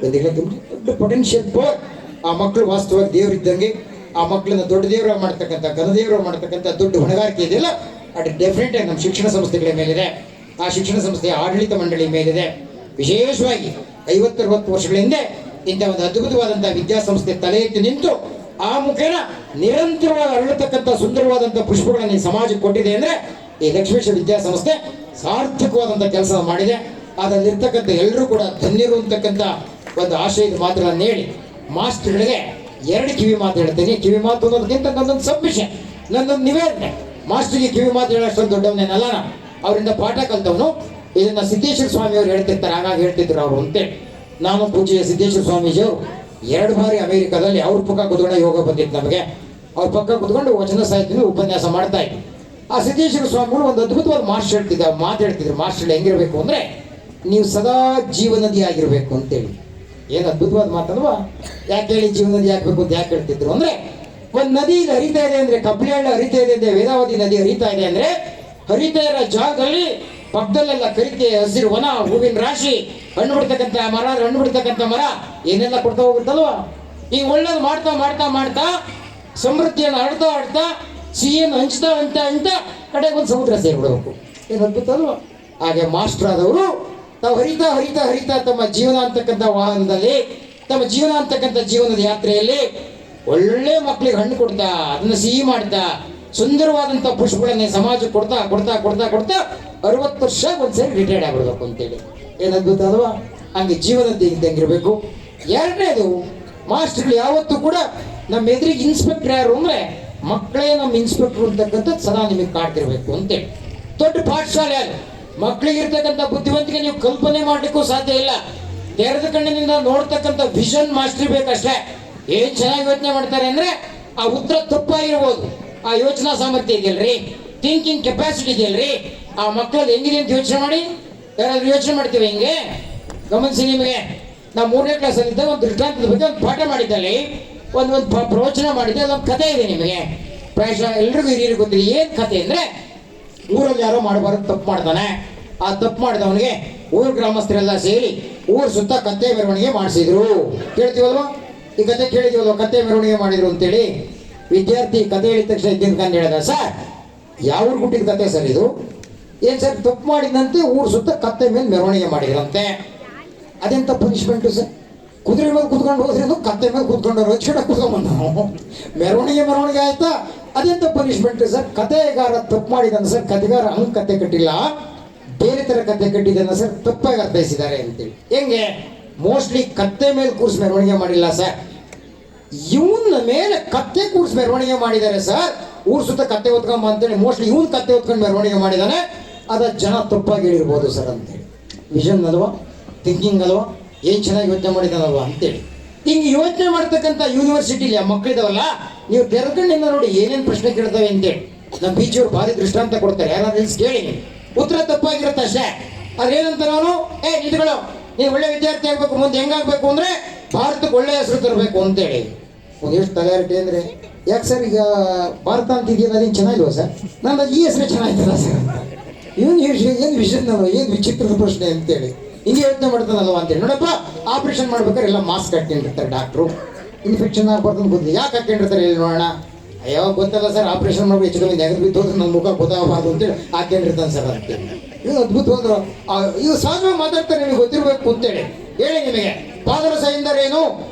Speaker 1: ದೊಡ್ಡ ಪೊಟೆನ್ಷಿಯಲ್ ಪವರ್ ಆ ಮಕ್ಕಳು ವಾಸ್ತವವಾಗಿ ದೇವರಿದ್ದಂಗೆ. ಆ ಮಕ್ಕಳನ್ನ ದೊಡ್ಡ ದೇವರ ಮಾಡ್ತಕ್ಕಂಥ, ಘನದೇವರ ಮಾಡ್ತಕ್ಕಂಥ ದೊಡ್ಡ ಹೊಣೆಗಾರಿಕೆ ಇದೆಯಲ್ಲ, ಅದು ಡೆಫಿನೆಟ್ ಆಗಿ ನಮ್ಮ ಶಿಕ್ಷಣ ಸಂಸ್ಥೆಗಳ ಮೇಲಿದೆ, ಆ ಶಿಕ್ಷಣ ಸಂಸ್ಥೆಯ ಆಡಳಿತ ಮಂಡಳಿ ಮೇಲಿದೆ. ವಿಶೇಷವಾಗಿ 50-60 ವರ್ಷಗಳ ಹಿಂದೆ ಇಂಥ ಒಂದು ಅದ್ಭುತವಾದಂಥ ವಿದ್ಯಾಸಂಸ್ಥೆ ತಲೆ ಎತ್ತಿ ನಿಂತು ಆ ಮುಖೇನ ನಿರಂತರವಾಗಿ ಅರಳತಕ್ಕಂಥ ಸುಂದರವಾದಂಥ ಪುಷ್ಪಗಳನ್ನು ಈ ಸಮಾಜಕ್ಕೆ ಕೊಟ್ಟಿದೆ ಅಂದರೆ ಈ ಲಕ್ಷ್ಮೇಶ್ವರ ವಿದ್ಯಾಸಂಸ್ಥೆ ಸಾರ್ಥಕವಾದಂಥ ಕೆಲಸ ಮಾಡಿದೆ. ಅದರಲ್ಲಿರ್ತಕ್ಕಂಥ ಎಲ್ಲರೂ ಕೂಡ ಧನ್ಯರು ಅಂತಕ್ಕಂಥ ಒಂದು ಆಶಯದ ಮಾತುಗಳನ್ನು ಹೇಳಿ ಮಾಸ್ಟರ್ಗಳಿಗೆ 2 ಕಿವಿ ಮಾತು ಹೇಳ್ತೇನೆ. ಕಿವಿ ಮಾತು ಅನ್ನೋದಕ್ಕಿಂತ ನನ್ನೊಂದು ಸಬ್ಮಿಷನ್, ನನ್ನೊಂದು ನಿವೇದನೆ. ಮಾಸ್ಟರ್ಗೆ ಕಿವಿ ಮಾತು ಹೇಳೋಷ್ಟೊಂದು ದೊಡ್ಡವನೇನಲ್ಲ ನಾನು, ಅವರಿಂದ ಪಾಠ ಕಲ್ತವನು. ಇದನ್ನು ಸಿದ್ದೇಶ್ವರ ಸ್ವಾಮಿ ಅವರು ಹೇಳ್ತಿರ್ತಾರೆ, ಹಾಗಾಗಿ ಹೇಳ್ತಿದ್ರು ಅವರು ಅಂತೇಳಿ. ನಾನು ಪೂಜ್ಯ ಸಿದ್ದೇಶ್ವರ ಸ್ವಾಮೀಜಿಯವರು 2 ಬಾರಿ ಅಮೆರಿಕಾದಲ್ಲಿ ಅವ್ರ ಪಕ್ಕ ಕುತ್ಕೊಂಡ ಯೋಗ ಬಂದಿತ್ತು ನಮಗೆ. ಅವ್ರ ಪಕ್ಕ ಕುತ್ಕೊಂಡು ವಚನ ಸಾಹಿತ್ಯ ಉಪನ್ಯಾಸ ಮಾಡ್ತಾ ಇದ್ವಿ. ಆ ಸಿದ್ದೇಶ್ವರ ಸ್ವಾಮಿಗಳು ಒಂದು ಅದ್ಭುತವಾದ ಮಾತು ಹೇಳ್ತಿದ್ರು. ಮಾಸ್ಟರ್ ಹೆಂಗಿರಬೇಕು ಅಂದರೆ, ನೀವು ಸದಾ ಜೀವನದಿ ಆಗಿರಬೇಕು ಅಂತೇಳಿ. ಏನು ಅದ್ಭುತವಾದ ಮಾತಲ್ವಾ? ಯಾಕೆ ಹೇಳಿ ಜೀವನದಿ ಆಗಬೇಕು ಅಂತ ಯಾಕೆ ಹೇಳ್ತಿದ್ರು ಅಂದರೆ, ಒಂದು ನದಿ ಇಲ್ಲಿ ಹರಿತಾ ಇದೆ ಅಂದರೆ, ಕಬ್ಬಿಹಳ್ಳ ಹರಿತಾ ಇದೆ ಅಂದರೆ, ವೇದಾವತಿ ನದಿ ಹರಿತಾ ಇದೆ ಅಂದರೆ, ಹರಿತಾ ಇರೋ ಜಾಗದಲ್ಲಿ ಪಕ್ಕದಲ್ಲೆಲ್ಲ ಕರಿಕೆ, ಹಸಿರು ವನ, ಹೂವಿನ ರಾಶಿ, ಹಣ್ಣು ಬಿಡ್ತಕ್ಕಂಥ ಮರ ಏನೆಲ್ಲ ಕೊಡ್ತಾ ಹೋಗುತ್ತಲ್ವ. ಈಗ ಒಳ್ಳೇದು ಮಾಡ್ತಾ ಮಾಡ್ತಾ ಮಾಡ್ತಾ ಸಮೃದ್ಧಿಯನ್ನು ಆಡ್ತಾ ಸಿಹಿಯನ್ನು ಹಂಚ್ತಾ ಕಡೆಗೆ ಒಂದು ಸಮುದ್ರ ಸೇರಿಬಿಡಬೇಕು. ಏನು ಅದ್ಭುತ ಅಲ್ವಾ? ಹಾಗೆ ಮಾಸ್ಟರ್ ಆದವರು ತಾವು ಹರಿತಾ ತಮ್ಮ ಜೀವನ ಅಂತಕ್ಕಂಥ ವಾಹನದಲ್ಲಿ, ತಮ್ಮ ಜೀವನ ಅಂತಕ್ಕಂಥ ಜೀವನದ ಯಾತ್ರೆಯಲ್ಲಿ ಒಳ್ಳೆ ಮಕ್ಕಳಿಗೆ ಹಣ್ಣು ಕೊಡ್ತಾ, ಅದನ್ನು ಸಿಹಿ ಮಾಡ್ತಾ, ಸುಂದರವಾದಂಥ ಪುಷ್ಪಗಳನ್ನೇ ಸಮಾಜಕ್ಕೆ ಕೊಡ್ತಾ 60 ವರ್ಷ ಒಂದ್ಸರಿ ರಿಟೈರ್ಡ್ ಆಗ್ಬಿಡ್ಬೇಕು ಅಂತೇಳಿ. ಏನು ಅದ್ಭುತ ಅಲ್ವಾ? ಹಂಗೆ ಜೀವನದ ಇದ್ದಂಗಿರಬೇಕು. 2ನೇದು, ಮಾಸ್ಟರ್ಗಳು ಯಾವತ್ತೂ ಕೂಡ ನಮ್ಮ ಎದುರಿಗೆ ಇನ್ಸ್ಪೆಕ್ಟರ್ ಯಾರು ಅಂದರೆ ಮಕ್ಕಳೇ ನಮ್ಮ ಇನ್ಸ್ಪೆಕ್ಟರ್ ಅಂತಕ್ಕಂಥದ್ದು ಸದಾ ನಿಮಗೆ ಕಾಡ್ತಿರ್ಬೇಕು ಅಂತೇಳಿ. ದೊಡ್ಡ ಪಾಠಶಾಲೆ ಅದು. ಮಕ್ಕಳಿಗಿರ್ತಕ್ಕಂಥ ಬುದ್ಧಿವಂತಿಕೆ ನೀವು ಕಲ್ಪನೆ ಮಾಡಲಿಕ್ಕೂ ಸಾಧ್ಯ ಇಲ್ಲ. ತೆರೆದ ಕಣ್ಣಿನಿಂದ ನೋಡ್ತಕ್ಕಂಥ ವಿಷನ್ ಮಾಸ್ಟರ್ ಬೇಕಷ್ಟೇ. ಏನು ಚೆನ್ನಾಗಿ ಯೋಚನೆ ಮಾಡ್ತಾರೆ ಅಂದರೆ, ಆ ಉತ್ತರ ತಪ್ಪಾಗಿರ್ಬೋದು, ಆ ಯೋಚನಾ ಸಾಮರ್ಥ್ಯ ಇದೆಯಲ್ರಿ, ಥಿಂಕಿಂಗ್ ಕೆಪಾಸಿಟಿ ಇದೆಯಲ್ರಿ, ಆ ಮಕ್ಕಳಲ್ಲಿ ಹೆಂಗಿದೆ ಅಂತ ಯೋಚನೆ ಮಾಡಿ. ಯಾರಾದ್ರೂ ಯೋಚನೆ ಮಾಡ್ತೀವಿ ಹಿಂಗೆ? ಗಮನಿಸಿ, ನಿಮಗೆ ನಾವು 3ನೇ ಕ್ಲಾಸಲ್ಲಿದ್ದ ಒಂದು ದೃಷ್ಟಾಂತದ ಬಗ್ಗೆ ಒಂದು ಪಾಠ ಮಾಡಿದ್ದಲ್ಲಿ ಒಂದು ಪ್ರವಚನ ಮಾಡಿದ್ದೆ. ಅದೊಂದು ಕಥೆ ಇದೆ ನಿಮಗೆ, ಪ್ರಾಯಶಃ ಎಲ್ರಿಗೂ ಹಿರಿಯರಿಗೆ ಗೊತ್ತಿದೆ. ಏನು ಕಥೆ ಅಂದರೆ, ಊರಲ್ಲಿ ಯಾರೋ ಮಾಡಬಾರದು ತಪ್ಪು ಮಾಡ್ತಾನೆ. ಆ ತಪ್ಪು ಮಾಡಿದವನಿಗೆ ಊರು ಗ್ರಾಮಸ್ಥರೆಲ್ಲ ಸೇರಿ ಊರು ಸುತ್ತ ಕತ್ತೆ ಮೆರವಣಿಗೆ ಮಾಡಿಸಿದ್ರು. ಕೇಳ್ತೀವಲ್ವ, ಈ ಕತೆ ಕೇಳಿದೀವಲ್ವ, ಕತ್ತೆ ಮೆರವಣಿಗೆ ಮಾಡಿದ್ರು ಅಂತೇಳಿ. ವಿದ್ಯಾರ್ಥಿ ಕತೆ ಹೇಳಿದ ತಕ್ಷಣ ಇದ್ದಿನ ಕಂಡು ಹೇಳ್ದ, ಸರ್ ಯಾವ ಊರು ಹುಟ್ಟಿದ ಕತೆ ಸರ್ ಇದು? ಏನು ಸರ್, ತಪ್ಪು ಮಾಡಿದಂತೆ ಊರು ಸುತ್ತ ಕತ್ತೆ ಮೇಲೆ ಮೆರವಣಿಗೆ ಮಾಡಿದ್ರಂತೆ. ಅದೆಂತ ಪನಿಷ್ಮೆಂಟು ಸರ್? ಕುದುರೆ ಮೇಲೆ ಕುತ್ಕೊಂಡು ಹೋದ್ರೆ ಕತ್ತೆ ಮೇಲೆ ಕುತ್ಕೊಂಡು ರಕ್ಷಣೆ ಕುತ್ಕೊಂಡ್ಬಂದ ನಾವು. ಮೆರವಣಿಗೆ ಆಯ್ತಾ? ಅದೆಂತ ಪನಿಷ್ಮೆಂಟ್ ಸರ್? ಕತೆಗಾರ ತಪ್ಪು ಮಾಡಿದಾನೆ ಸರ್, ಕತೆಗಾರ ಹಂಗೆ ಕತೆ ಕಟ್ಟಿಲ್ಲ, ಬೇರೆ ಥರ ಕತೆ ಕಟ್ಟಿದ್ದಾನೆ ಸರ್, ತಪ್ಪಾಗಿ ಅರ್ಥೈಸಿದ್ದಾರೆ ಅಂತೇಳಿ. ಹೆಂಗೆ? ಮೋಸ್ಟ್ಲಿ ಕತ್ತೆ ಮೇಲೆ ಕೂರಿಸಿ ಮೆರವಣಿಗೆ ಮಾಡಿಲ್ಲ ಸರ್, ಇವನ ಮೇಲೆ ಕತ್ತೆ ಕೂರಿಸಿ ಮೆರವಣಿಗೆ ಮಾಡಿದ್ದಾರೆ ಸರ್. ಊರು ಸುತ್ತ ಕತ್ತೆ ಹೊತ್ಕೊಂಬ ಅಂತೇಳಿ ಮೋಸ್ಟ್ಲಿ ಇವನ್ ಕತ್ತೆ ಹೊತ್ಕೊಂಡು ಮೆರವಣಿಗೆ ಮಾಡಿದ್ದಾನೆ, ಅದ ಜನ ತಪ್ಪಾಗಿ ಹೇಳಿರ್ಬೋದು ಸರ್ ಅಂತೇಳಿ. ವಿಷನ್ ಅಲ್ವಾ, ಥಿಂಕಿಂಗ್ ಅಲ್ವಾ, ಏನು ಚೆನ್ನಾಗಿ ಯೋಚನೆ ಮಾಡಿದಾನಲ್ವಾ ಅಂತೇಳಿ. ಹಿಂಗೆ ಯೋಚನೆ ಮಾಡ್ತಕ್ಕಂಥ ಯೂನಿವರ್ಸಿಟಿಲಿ ಆ ಮಕ್ಕಳಿದಾವಲ್ಲ, ನೀವು ತೆರೆದುಕೊಂಡಿಂದ ನೋಡಿ ಏನೇನು ಪ್ರಶ್ನೆ ಕೇಳ್ತವೆ ಅಂತೇಳಿ. ನಮ್ಮ ಬೀಚಿಯವ್ರು ಭಾರಿ ದೃಷ್ಟಾಂತ ಕೊಡ್ತಾರೆ, ಯಾರಾದ್ರೂ ನಿಲ್ಸಿ ಕೇಳಿ, ಉತ್ತರ ತಪ್ಪಾಗಿರುತ್ತೆ ಅಷ್ಟೇ. ಆದ್ರೆ ಏನಂತ ಅವನು, ನಿಂತ್ಕೊಳ್ಳೋ, ನೀವು ಒಳ್ಳೆ ವಿದ್ಯಾರ್ಥಿ ಆಗ್ಬೇಕು, ಮುಂದೆ ಹೆಂಗಾಗ್ಬೇಕು ಅಂದ್ರೆ ಭಾರತಕ್ಕೆ ಒಳ್ಳೆ ಹೆಸರು ತರಬೇಕು ಅಂತೇಳಿ. ಒಂದೆಷ್ಟು ತಯಾರಿಟಿ ಅಂದ್ರೆ, ಯಾಕೆ ಸರ್ ಈಗ ಭಾರತ ಅಂತ ಇದೆಯಲ್ಲ ಅದೇನು ಚೆನ್ನಾಗಿಲ್ವ ಸರ್? ನಾನು ಈ ಹೆಸರೇ ಚೆನ್ನಾಗಿತ್ತಲ್ಲ ಸರ್ ಅಂತ. ಏನು ವಿಷಯ ಏನು ವಿಚಿತ್ರದ ಪ್ರಶ್ನೆ ಅಂತೇಳಿ ಹಿಂಗೆ ಯೋಚನೆ ಮಾಡ್ತಾನಲ್ವ ಅಂತೇಳಿ. ನೋಡಪ್ಪ, ಆಪರೇಷನ್ ಮಾಡ್ಬೇಕಾದ್ರೆ ಎಲ್ಲ ಮಾಸ್ಕ್ ಹಾಕೊಂಡಿರ್ತಾರೆ ಡಾಕ್ಟ್ರು, ಇನ್ಫೆಕ್ಷನ್ ಆಗ್ಬಾರ್ದು ಅಂತ ಗೊತ್ತಿಲ್ಲ, ಯಾಕೆ ಹಾಕೊಂಡಿರ್ತಾರೆ ಹೇಳಿ ನೋಡೋಣ. ಅಯ್ಯೋ ಗೊತ್ತಲ್ಲ ಸರ್, ಆಪರೇಷನ್ ಮಾಡ್ಬೇಕು, ಹೆಚ್ಚು ಕಮ್ಮಿ ನೆಗದು ಬಿದ್ದು ಹೋದ್ರೆ ನನ್ನ ಮುಖ ಗೊತ್ತಾಗಬಾರ್ದು ಅಂತೇಳಿ ಹಾಕೊಂಡಿರ್ತಾನೆ ಸರ್ ಅಂತೇಳಿ. ಇದು ಅದ್ಭುತವಾದ್ರು ಇದು ಸಹಜವಾಗಿ ಮಾತಾಡ್ತಾರೆ, ನಿಮಗೆ ಗೊತ್ತಿರಬೇಕು ಅಂತೇಳಿ. ಹೇಳಿ ನಿಮಗೆ ಪಾದರಸ ಎಂದರೇನು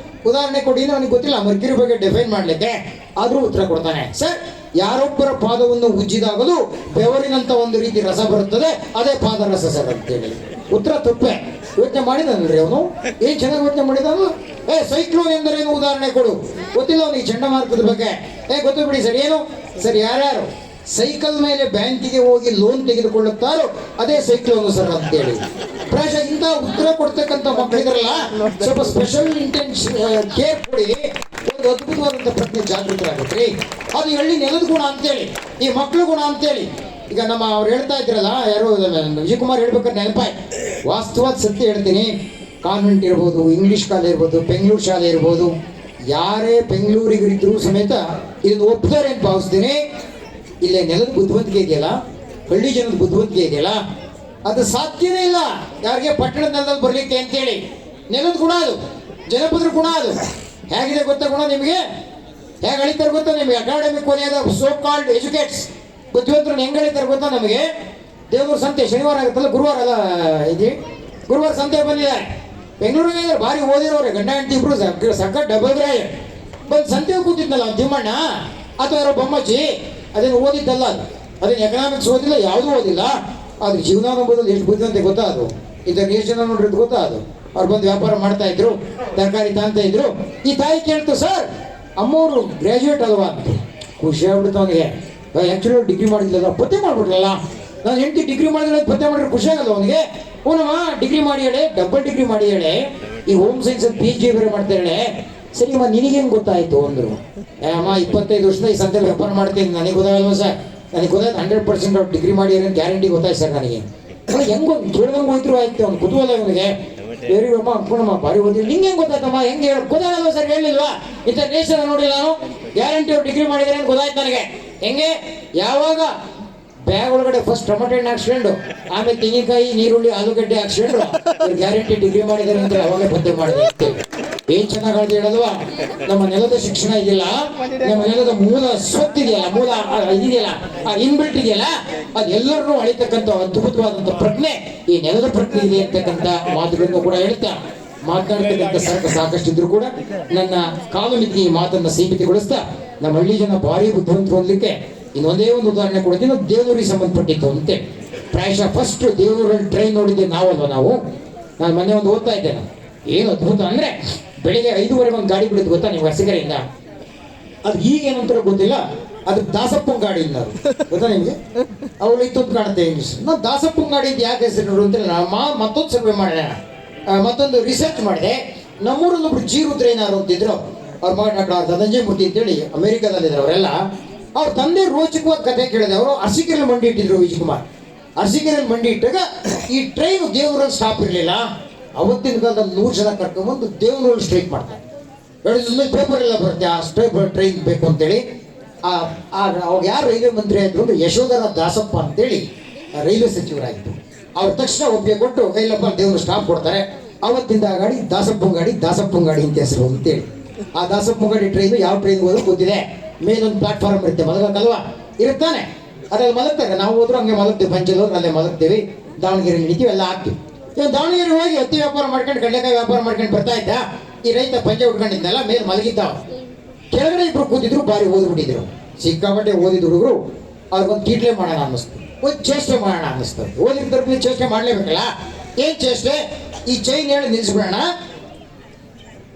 Speaker 1: ಉದಾಹರಣೆ ಕೊಡಿ, ಅವನಿಗೆ ಗೊತ್ತಿಲ್ಲ ಮರ್ಕಿರಿ ಬಗ್ಗೆ ಡಿಫೈನ್ ಮಾಡಲಿಕ್ಕೆ, ಆದರೂ ಉತ್ತರ ಕೊಡ್ತಾನೆ. ಸರ್, ಯಾರೊಬ್ಬರ ಪಾದವನ್ನು ಉಜ್ಜಿದಾಗಲೂ ಬೆವರಿನಂತ ಒಂದು ರೀತಿ ರಸ ಬರುತ್ತದೆ, ಅದೇ ಪಾದರಸ ಸರ್ ಅಂತೇಳಿ. ಉತ್ತರ ತಪ್ಪೆ. ಯೋಚನೆ ಮಾಡಿದಾನಲ್ರಿ ಅವನು, ಏನ್ ಚೆನ್ನಾಗಿ ಯೋಚನೆ ಮಾಡಿದಾನು. ಸೈಕ್ಲೋನ್ ಎಂದರೇನು ಉದಾಹರಣೆ ಕೊಡು. ಗೊತ್ತಿಲ್ಲ ಅವನಿಗೆ ಚಂಡಮಾರುತದ ಬಗ್ಗೆ. ಗೊತ್ತು ಬಿಡಿ ಸರ್. ಏನು ಸರ್, ಯಾರ್ಯಾರು ಸೈಕಲ್ ಮೇಲೆ ಬ್ಯಾಂಕಿಗೆ ಹೋಗಿ ಲೋನ್ ತೆಗೆದುಕೊಳ್ಳುತ್ತಾರೋ ಅದೇ ಸೈಕ್ಲೋನು ಸರ್ ಅಂತೇಳಿ. ಪ್ರಾಯಶಃ ಇಂಥ ಉತ್ತರ ಕೊಡ್ತಕ್ಕಂಥ ಮಕ್ಕಳಿದ್ರಲ್ಲ, ಸ್ವಲ್ಪ ಸ್ಪೆಷಲ್ ಕೇರ್ ಕೊಡಿ, ಒಂದು ಅದ್ಭುತವಾದಂಥ ಪ್ರಜ್ಞೆ ಜಾಗೃತರಾಗುತ್ತೆ. ಅದು ಎಳ್ಳಿ ನೆಲದ ಗುಣ ಅಂತೇಳಿ, ಈ ಮಕ್ಕಳ ಗುಣ ಅಂತೇಳಿ. ಈಗ ನಮ್ಮ ಅವ್ರು ಹೇಳ್ತಾ ಇದ್ರಲ್ಲ, ಯಾರು ವಿಜಯಕುಮಾರ್ ಹೇಳ್ಬೇಕಾದ್ರೆ ನೆನಪಾಯ್ತು. ವಾಸ್ತವಾದ ಸತ್ಯ ಹೇಳ್ತೀನಿ, ಕಾನ್ವೆಂಟ್ ಇರ್ಬೋದು, ಇಂಗ್ಲೀಷ್ ಶಾಲೆ ಇರ್ಬೋದು, ಬೆಂಗಳೂರು ಶಾಲೆ ಇರ್ಬೋದು, ಯಾರೇ ಬೆಂಗಳೂರಿಗರಿದ್ರೂ ಸಮೇತ ಇದನ್ನು ಒಪ್ತಾರೆ ಅಂತ ಭಾವಿಸ್ತೀನಿ. ಇಲ್ಲೇ ನೆಲದ ಬುದ್ಧಿವಂತಿಕೆ ಇದೆಯಲ್ಲ, ಹಳ್ಳಿ ಜನದ ಬುದ್ಧಿವಂತಿಕೆ ಇದೆಯಲ್ಲ, ಅದು ಸಾಧ್ಯನೇ ಇಲ್ಲ ಯಾರಿಗೆ ಪಟ್ಟಣದ ನೆಲದಲ್ಲಿ ಬರಲಿಕ್ಕೆ ಅಂತೇಳಿ. ನೆಲದ ಗುಣ ಅದು, ಜನಪದರ ಗುಣ ಅದು. ಹೇಗಿದೆ ಗೊತ್ತಾ ಗುಣ ನಿಮಗೆ? ಹೇಗೆ ಅಳಿತಾರೆ ಗೊತ್ತಾ ನಿಮಗೆ? ಅಕಾಡೆಮಿಕ್ ವಲಯದ ಸೋ ಕಾಲ್ಡ್ ಎಜುಕೇಟ್ಸ್ ಬುದ್ಧಿವಂತರನ್ನ ಹೆಂಗೆ ಅಳಿತಾರೆ ಗೊತ್ತಾ ನಮಗೆ? ದೇವರ ಸಂತೆ ಶನಿವಾರ ಆಗುತ್ತಲ್ಲ, ಗುರುವಾರ ಅಲ್ಲ ಇದೆ, ಗುರುವಾರ ಸಂತೆ ಬಂದಿದ್ದಾರೆ. ಬೆಂಗಳೂರಿಗೆ ಭಾರಿ ಓದಿರೋರೆ, ಗಂಡ ಹೆಂಡತಿ ಇಬ್ರು ಸಕ್ಕ ಡಬಲ್ ಗ್ರಾಯ ಬಂದು ಸಂತೆ ಕೂತಿದ್ನಲ್ಲ ತಿಮ್ಮಣ್ಣ ಅಥವಾ ಯಾರೋ ಬೊಮ್ಮಜ್ಜಿ, ಅದೇನು ಓದಿದ್ದಲ್ಲ ಅದು, ಅದೇನು ಎಕನಾಮಿಕ್ಸ್ ಓದಿಲ್ಲ, ಯಾವುದೂ ಓದಿಲ್ಲ. ಅದು ಜೀವನ ನಂಬೋದಲ್ಲಿ ಎಷ್ಟು ಬುದ್ಧಿವಂತೆ ಗೊತ್ತಾ ಅದು. ಇದನ್ನು ಎಷ್ಟು ಜನ ನೋಡಿರೋದು ಗೊತ್ತಾ ಅದು. ಅವ್ರು ಬಂದು ವ್ಯಾಪಾರ ಮಾಡ್ತಾ ಇದ್ರು, ತರಕಾರಿ ತಾಂತ ಇದ್ರು. ಈ ತಾಯಿ ಕೇಳ್ತು, ಸರ್ ಅಮ್ಮವರು ಗ್ರ್ಯಾಜುಯೇಟ್ ಅಲ್ವಾ ಅಂತ. ಖುಷಿ ಆಗ್ಬಿಡ್ತು ಅವನಿಗೆ. ಆ್ಯಕ್ಚುಲಿ ಡಿಗ್ರಿ ಮಾಡಿದ್ಲಲ್ಲ, ಪತ್ತೆ ಮಾಡ್ಬಿಟ್ರಲ್ಲ. ನಾನು ಹೆಂಡತಿ ಡಿಗ್ರಿ ಮಾಡಿದ್ರೆ ಪತ್ತೆ ಮಾಡಿದ್ರೆ ಖುಷಿ ಆಗಲ್ಲ ಅವನಿಗೆ. ಅವನಮ್ಮ ಡಿಗ್ರಿ ಮಾಡಿ ಹೇಳಿ, ಡಬಲ್ ಡಿಗ್ರಿ ಮಾಡಿ ಹೇಳಿ, ಈ ಹೋಮ್ ಸೈನ್ಸ್ ಅಂತ PhD ಬೇರೆ ಮಾಡ್ತಾ ಹೇಳಿ. ಸರಿ ಅಮ್ಮ ನಿನಗೇನು ಗೊತ್ತಾಯ್ತು ಅಂದರು. ಅಮ್ಮ 25 ವರ್ಷದ ಈ ಸಂತೆ ವ್ಯಾಪಾರ ಮಾಡ್ತೀನಿ, ನನಗೆ ಗೊತ್ತಾಗಲ್ವ ಸರ್? ನನಗೆ ಗೊತ್ತಾಯ್ತು 100% ಅವ್ರು ಡಿಗ್ರಿ ಮಾಡಿ ಗ್ಯಾರಂಟಿ ಗೊತ್ತಾಯ್ತು ಸರ್ ನನಗೆ. ಹೆಂಗೆ ಕೇಳ್ದಂಗೆ ಹೋಯ್ತು ಆಯ್ತು ಅವ್ನು ಕುತೂಹಲ ಇವನಿಗೆ. ಬೇರೆ ಅಮ್ಮ ಅನ್ಕೊಂಡಮ್ಮ ಭಾರಿ ಓದಿ, ನಿಂಗೆ ಹೆಂಗೆ ಗೊತ್ತಾಯ್ತಮ್ಮ? ಹೆಂಗೆ ಹೇಳಿ ಗೊತ್ತಾಗಲ್ವ ಸರ್? ಹೇಳಿಲ್ವಾ? ಇಂಟರ್ನ್ಯಾಷನಲ್ ನೋಡಿಲ್ಲ ನಾನು, ಗ್ಯಾರಂಟಿ ಅವ್ರು ಡಿಗ್ರಿ ಮಾಡಿದ್ದಾರೆ ಅಂತ ಗೊತ್ತಾಯ್ತು ನನಗೆ. ಹೆಂಗೆ? ಯಾವಾಗ ಬ್ಯಾಗ್ ಒಳಗಡೆ ಫಸ್ಟ್ ಟೊಮೆಟೊ ಹಣ್ಣು ಹಾಕ್ಸ್ಕೊಂಡು, ಆಮೇಲೆ ತೆಂಗಿನಕಾಯಿ, ನೀರುಳ್ಳಿ, ಆಲೂಗಡ್ಡೆ ಹಾಕ್ಸ್ಕೊಂಡು ಗ್ಯಾರಂಟಿ ಡಿಗ್ರಿ ಮಾಡಿದ್ದಾರೆ ಅಂತ ಅವಾಗೇ ಪತ್ತೆ ಮಾಡಿದೆ. ಏನ್ ಚೆನ್ನಾಗಿ ಹೇಳಲ್ವಾ? ನಮ್ಮ ನೆಲದ ಶಿಕ್ಷಣ ಇದೆಯಲ್ಲ, ನಮ್ಮ ನೆಲದ ಮೂಲ ಸ್ವತ್ತಿದೆಯಲ್ಲ, ಮೂಲ ಇದೆಯಲ್ಲ, ಆ ಇನ್ಬಿಲ್ಟ್ ಇದೆಯಲ್ಲ, ಅದೆಲ್ಲರನ್ನೂ ಅಳಿತಕ್ಕಂಥ ಅದ್ಭುತವಾದಂಥ ಪ್ರಜ್ಞೆ ಈ ನೆಲದ ಪ್ರಜ್ಞೆ ಇದೆ ಅಂತಕ್ಕಂಥ ಮಾತುಗಳನ್ನು ಕೂಡ ಹೇಳ್ತಾ ಮಾತನಾಡ್ತಕ್ಕಂಥ ಸಾಕಷ್ಟು ಇದ್ರು ಕೂಡ ನನ್ನ ಕಾಲು ಮಿತಿ ಈ ಮಾತನ್ನ ಸೀಮಿತಗೊಳಿಸ್ತಾ, ನಮ್ಮ ಹಳ್ಳಿ ಜನ ಭಾರಿ ಬುದ್ಧಿವಂತರು ಹೊಂದಲಿಕ್ಕೆ ಇನ್ನೊಂದೇ ಒಂದು ಉದಾಹರಣೆ ಕೊಡ್ತೀನಿ. ದೇವರಿಗೆ ಸಂಬಂಧಪಟ್ಟಿತ್ತು ಅಂತೆ. ಪ್ರಾಯಶಃ ಫಸ್ಟ್ ದೇವರಲ್ಲಿ ಟ್ರೈನ್ ನೋಡಿದ್ದೆ ನಾವಲ್ವ ನಾವು. ನಾನು ಮೊನ್ನೆ ಒಂದು ಓದ್ತಾ ಇದ್ದೆ. ನಾನು ಏನು ಅದ್ಭುತ ಅಂದ್ರೆ, ಬೆಳಿಗ್ಗೆ 5:30 ಒಂದು ಗಾಡಿ ಬಿಡುತ್ತೆ ಗೊತ್ತಾ ನೀವು ಹೊಸಕೆರೆಯಿಂದ. ಅದು ಈಗೇನಂತ ಗೊತ್ತಿಲ್ಲ, ಅದು ದಾಸಪ್ಪನ ಗಾಡಿ ಇಲ್ಲ, ಅದು ಗೊತ್ತಾ ನಿಮಗೆ? ಅವ್ರು ಇತ್ತೊಂದು ಕಾಣುತ್ತೆ ಇಂಗ್ಲೀಷ್. ನಾವು ದಾಸಪ್ಪನ ಗಾಡಿ ಅಂತ ಯಾಕೆ ಹೆಸರು ನೋಡು ಅಂತ ಮತ್ತೊಂದು ಸರ್ವೆ ಮಾಡಿದೆ, ಮತ್ತೊಂದು ರಿಸರ್ಚ್ ಮಾಡಿದೆ. ನಮ್ಮೂರಲ್ಲಿ ಒಬ್ರು ಜಿ ರುದ್ರೇನಾರು ಅಂತಿದ್ರು, ಅವ್ರ ಮಗ ಡಾಕ್ಟರ್ ಧನಂಜಯ ಮೂರ್ತಿ ಅಂತೇಳಿ ಅಮೆರಿಕಾದಲ್ಲಿದ್ರು ಅವರೆಲ್ಲ. ಅವ್ರ ತಂದೆ ರೋಚಕವಾದ ಕತೆ ಕೇಳಿದೆ. ಅವರು ಅರಸೀಕೆರೆಯಲ್ಲಿ ಮಂಡಿ ಇಟ್ಟಿದ್ರು ವಿಜಯಕುಮಾರ್. ಅರಸೀಕೆರೆಯಲ್ಲಿ ಮಂಡಿ ಇಟ್ಟಾಗ ಈ ಟ್ರೈನ್ ದೇವರಲ್ಲಿ ಸ್ಟಾಪ್ ಇರಲಿಲ್ಲ. ಅವತ್ತಿನ ಕಾಲದಲ್ಲಿ 100 ಜನ ಕರ್ಕೊಂಡ್ಬಂದು ದೇವರಲ್ಲಿ ಸ್ಟ್ರೈಕ್ ಮಾಡ್ತಾರೆ. 2 ದಿನದ ಪೇಪರ್ ಎಲ್ಲ ಬರುತ್ತೆ, ಆ ಟ್ರೈನ್ ಬೇಕು ಅಂತೇಳಿ. ಅವಾಗ ಯಾರು ರೈಲ್ವೆ ಮಂತ್ರಿ ಆಯಿತು ಅಂದ್ರೆ ಯಶೋಧರ ದಾಸಪ್ಪ ಅಂತೇಳಿ ರೈಲ್ವೆ ಸಚಿವರಾಗಿತ್ತು. ಅವ್ರ ತಕ್ಷಣ ಒಪ್ಪಿಗೆ ಕೊಟ್ಟು ಇಲ್ಲಪ್ಪ ದೇವರು ಸ್ಟಾಪ್ ಕೊಡ್ತಾರೆ. ಅವತ್ತಿಂದ ಆ ಗಾಡಿ ದಾಸಪ್ಪನ ಗಾಡಿ ಅಂತ ಹೆಸರು ಅಂತೇಳಿ. ಆ ದಾಸಪ್ಪನ ಗಾಡಿ ಟ್ರೈನು ಯಾವ ಟ್ರೈನ್ ಹೋದ್ರು ಗೊತ್ತಿದೆ. ಮೇಲೊಂದು ಪ್ಲಾಟ್ಫಾರ್ಮ್ ಇರುತ್ತೆ, ಮಲಗಕ್ಕಲ್ವಾ ಇರುತ್ತಾನೆ, ಅದ್ರಲ್ಲಿ ಮಲಗ್ತಾರೆ. ನಾವು ಹೋದ್ರು ಹಂಗೆ ಮಲಗ್ತೀವಿ, ಪಂಚಲ್ ಹೋದ್ರೆ ಅಲ್ಲೇ ಮಲಗ್ತೀವಿ, ದಾವಣಗೆರೆ ಹಿಡಿತೀವಿ, ಎಲ್ಲ ಹಾಕ್ತೀವಿ. ಇವಾಗ ದಾವಣಗೆರೆ ಹೋಗಿ ಹತ್ತಿ ವ್ಯಾಪಾರ ಮಾಡ್ಕೊಂಡು ಕಡಲೆಕಾಯಿ ವ್ಯಾಪಾರ ಮಾಡ್ಕೊಂಡು ಬರ್ತಾ ಇದ್ದ ಈ ರೈತ ಪಂಚೆ ಉಟ್ಕೊಂಡಿದ್ದಲ್ಲ, ಮೇಲೆ ಮಲಗಿದ್ದಾವ. ಕೆಳಗಡೆ ಇಬ್ರು ಕೂತಿದ್ರು, ಬಾರಿ ಓದ್ಬಿಟ್ಟಿದ್ರು. ಸಿಕ್ಕಾಪಟ್ಟೆ ಓದಿದ ಹುಡುಗರು ಅವ್ರಿಗೊಂದು ಕೀಟ್ಲೆ ಮಾಡೋಣ ಅನ್ನಿಸ್ತು, ಒಂದು ಚೇಷ್ಟೆ ಮಾಡೋಣ ಅನ್ನಿಸ್ತದೆ. ಓದಿರ್ತಾರೆ ಚೇಷ್ಟೆ ಮಾಡಲೇಬೇಕಲ್ಲ. ಏನು ಚೇಷ್ಟೆ? ಈ ಚೈನ್ ಹೇಳಿ ನಿಲ್ಲಿಸ್ಬಿಡೋಣ,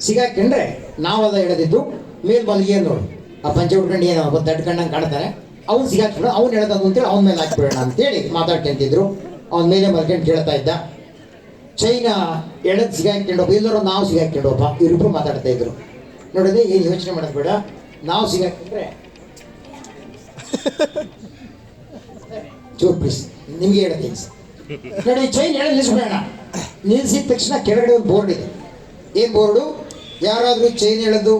Speaker 1: ಸಿಗಾಕೊಂಡ್ರೆ ನಾವೆಲ್ಲ ಹೇಳದಿದ್ದು ಮೇಲ್ ಮಲಗಿ ನೋಡು, ಆ ಪಂಚೆ ಉಟ್ಕೊಂಡು ಏನೋ ತಡ್ಕೊಂಡಂಗೆ ಕಾಣ್ತಾರೆ, ಅವ್ನು ಸಿಗಾಕ್ಬಿಡ, ಅವ್ನು ಹೇಳ್ದದು ಅಂತೇಳಿ ಅವ್ನ ಮೇಲೆ ಹಾಕ್ಬಿಡೋಣ ಅಂತೇಳಿ ಮಾತಾಡ್ಕೊಂತಿದ್ರು. ಅವ್ನ ಮೇಲೆ ಮಲ್ಕೊಂಡು ಕೇಳ್ತಾ ಇದ್ದ. ಚೈನ ಎಳೆದು ಸಿಗಾಕೊಂಡು ಎಲ್ಲರೂ ನಾವು ಸಿಗಾಕೊಂಡೋಪ್ಪ, ಇವರಿಬ್ರು ಮಾತಾಡ್ತಾ ಇದ್ರು. ನೋಡಿದ್ರೆ ಏನು ಯೋಚನೆ ಮಾಡೋದು ಬೇಡ, ನಾವು ಸಿಗಾಕೊಂಡ್ರೆ ಚೂರ್ ಪ್ಲೀಸ್ ನಿಮ್ಗೆ ಹೇಳ್ತೀನಿ ನೋಡಿ, ಚೈನ್ ಎಳೆದು ನಿಲ್ಲಿಸ್ಬೇಡ. ನಿಲ್ಲಿಸಿದ ತಕ್ಷಣ ಕೆಳಗಡೆ ಒಂದು ಬೋರ್ಡ್ ಇದೆ. ಏನು ಬೋರ್ಡು? ಯಾರಾದರೂ ಚೈನ್ ಎಳೆದು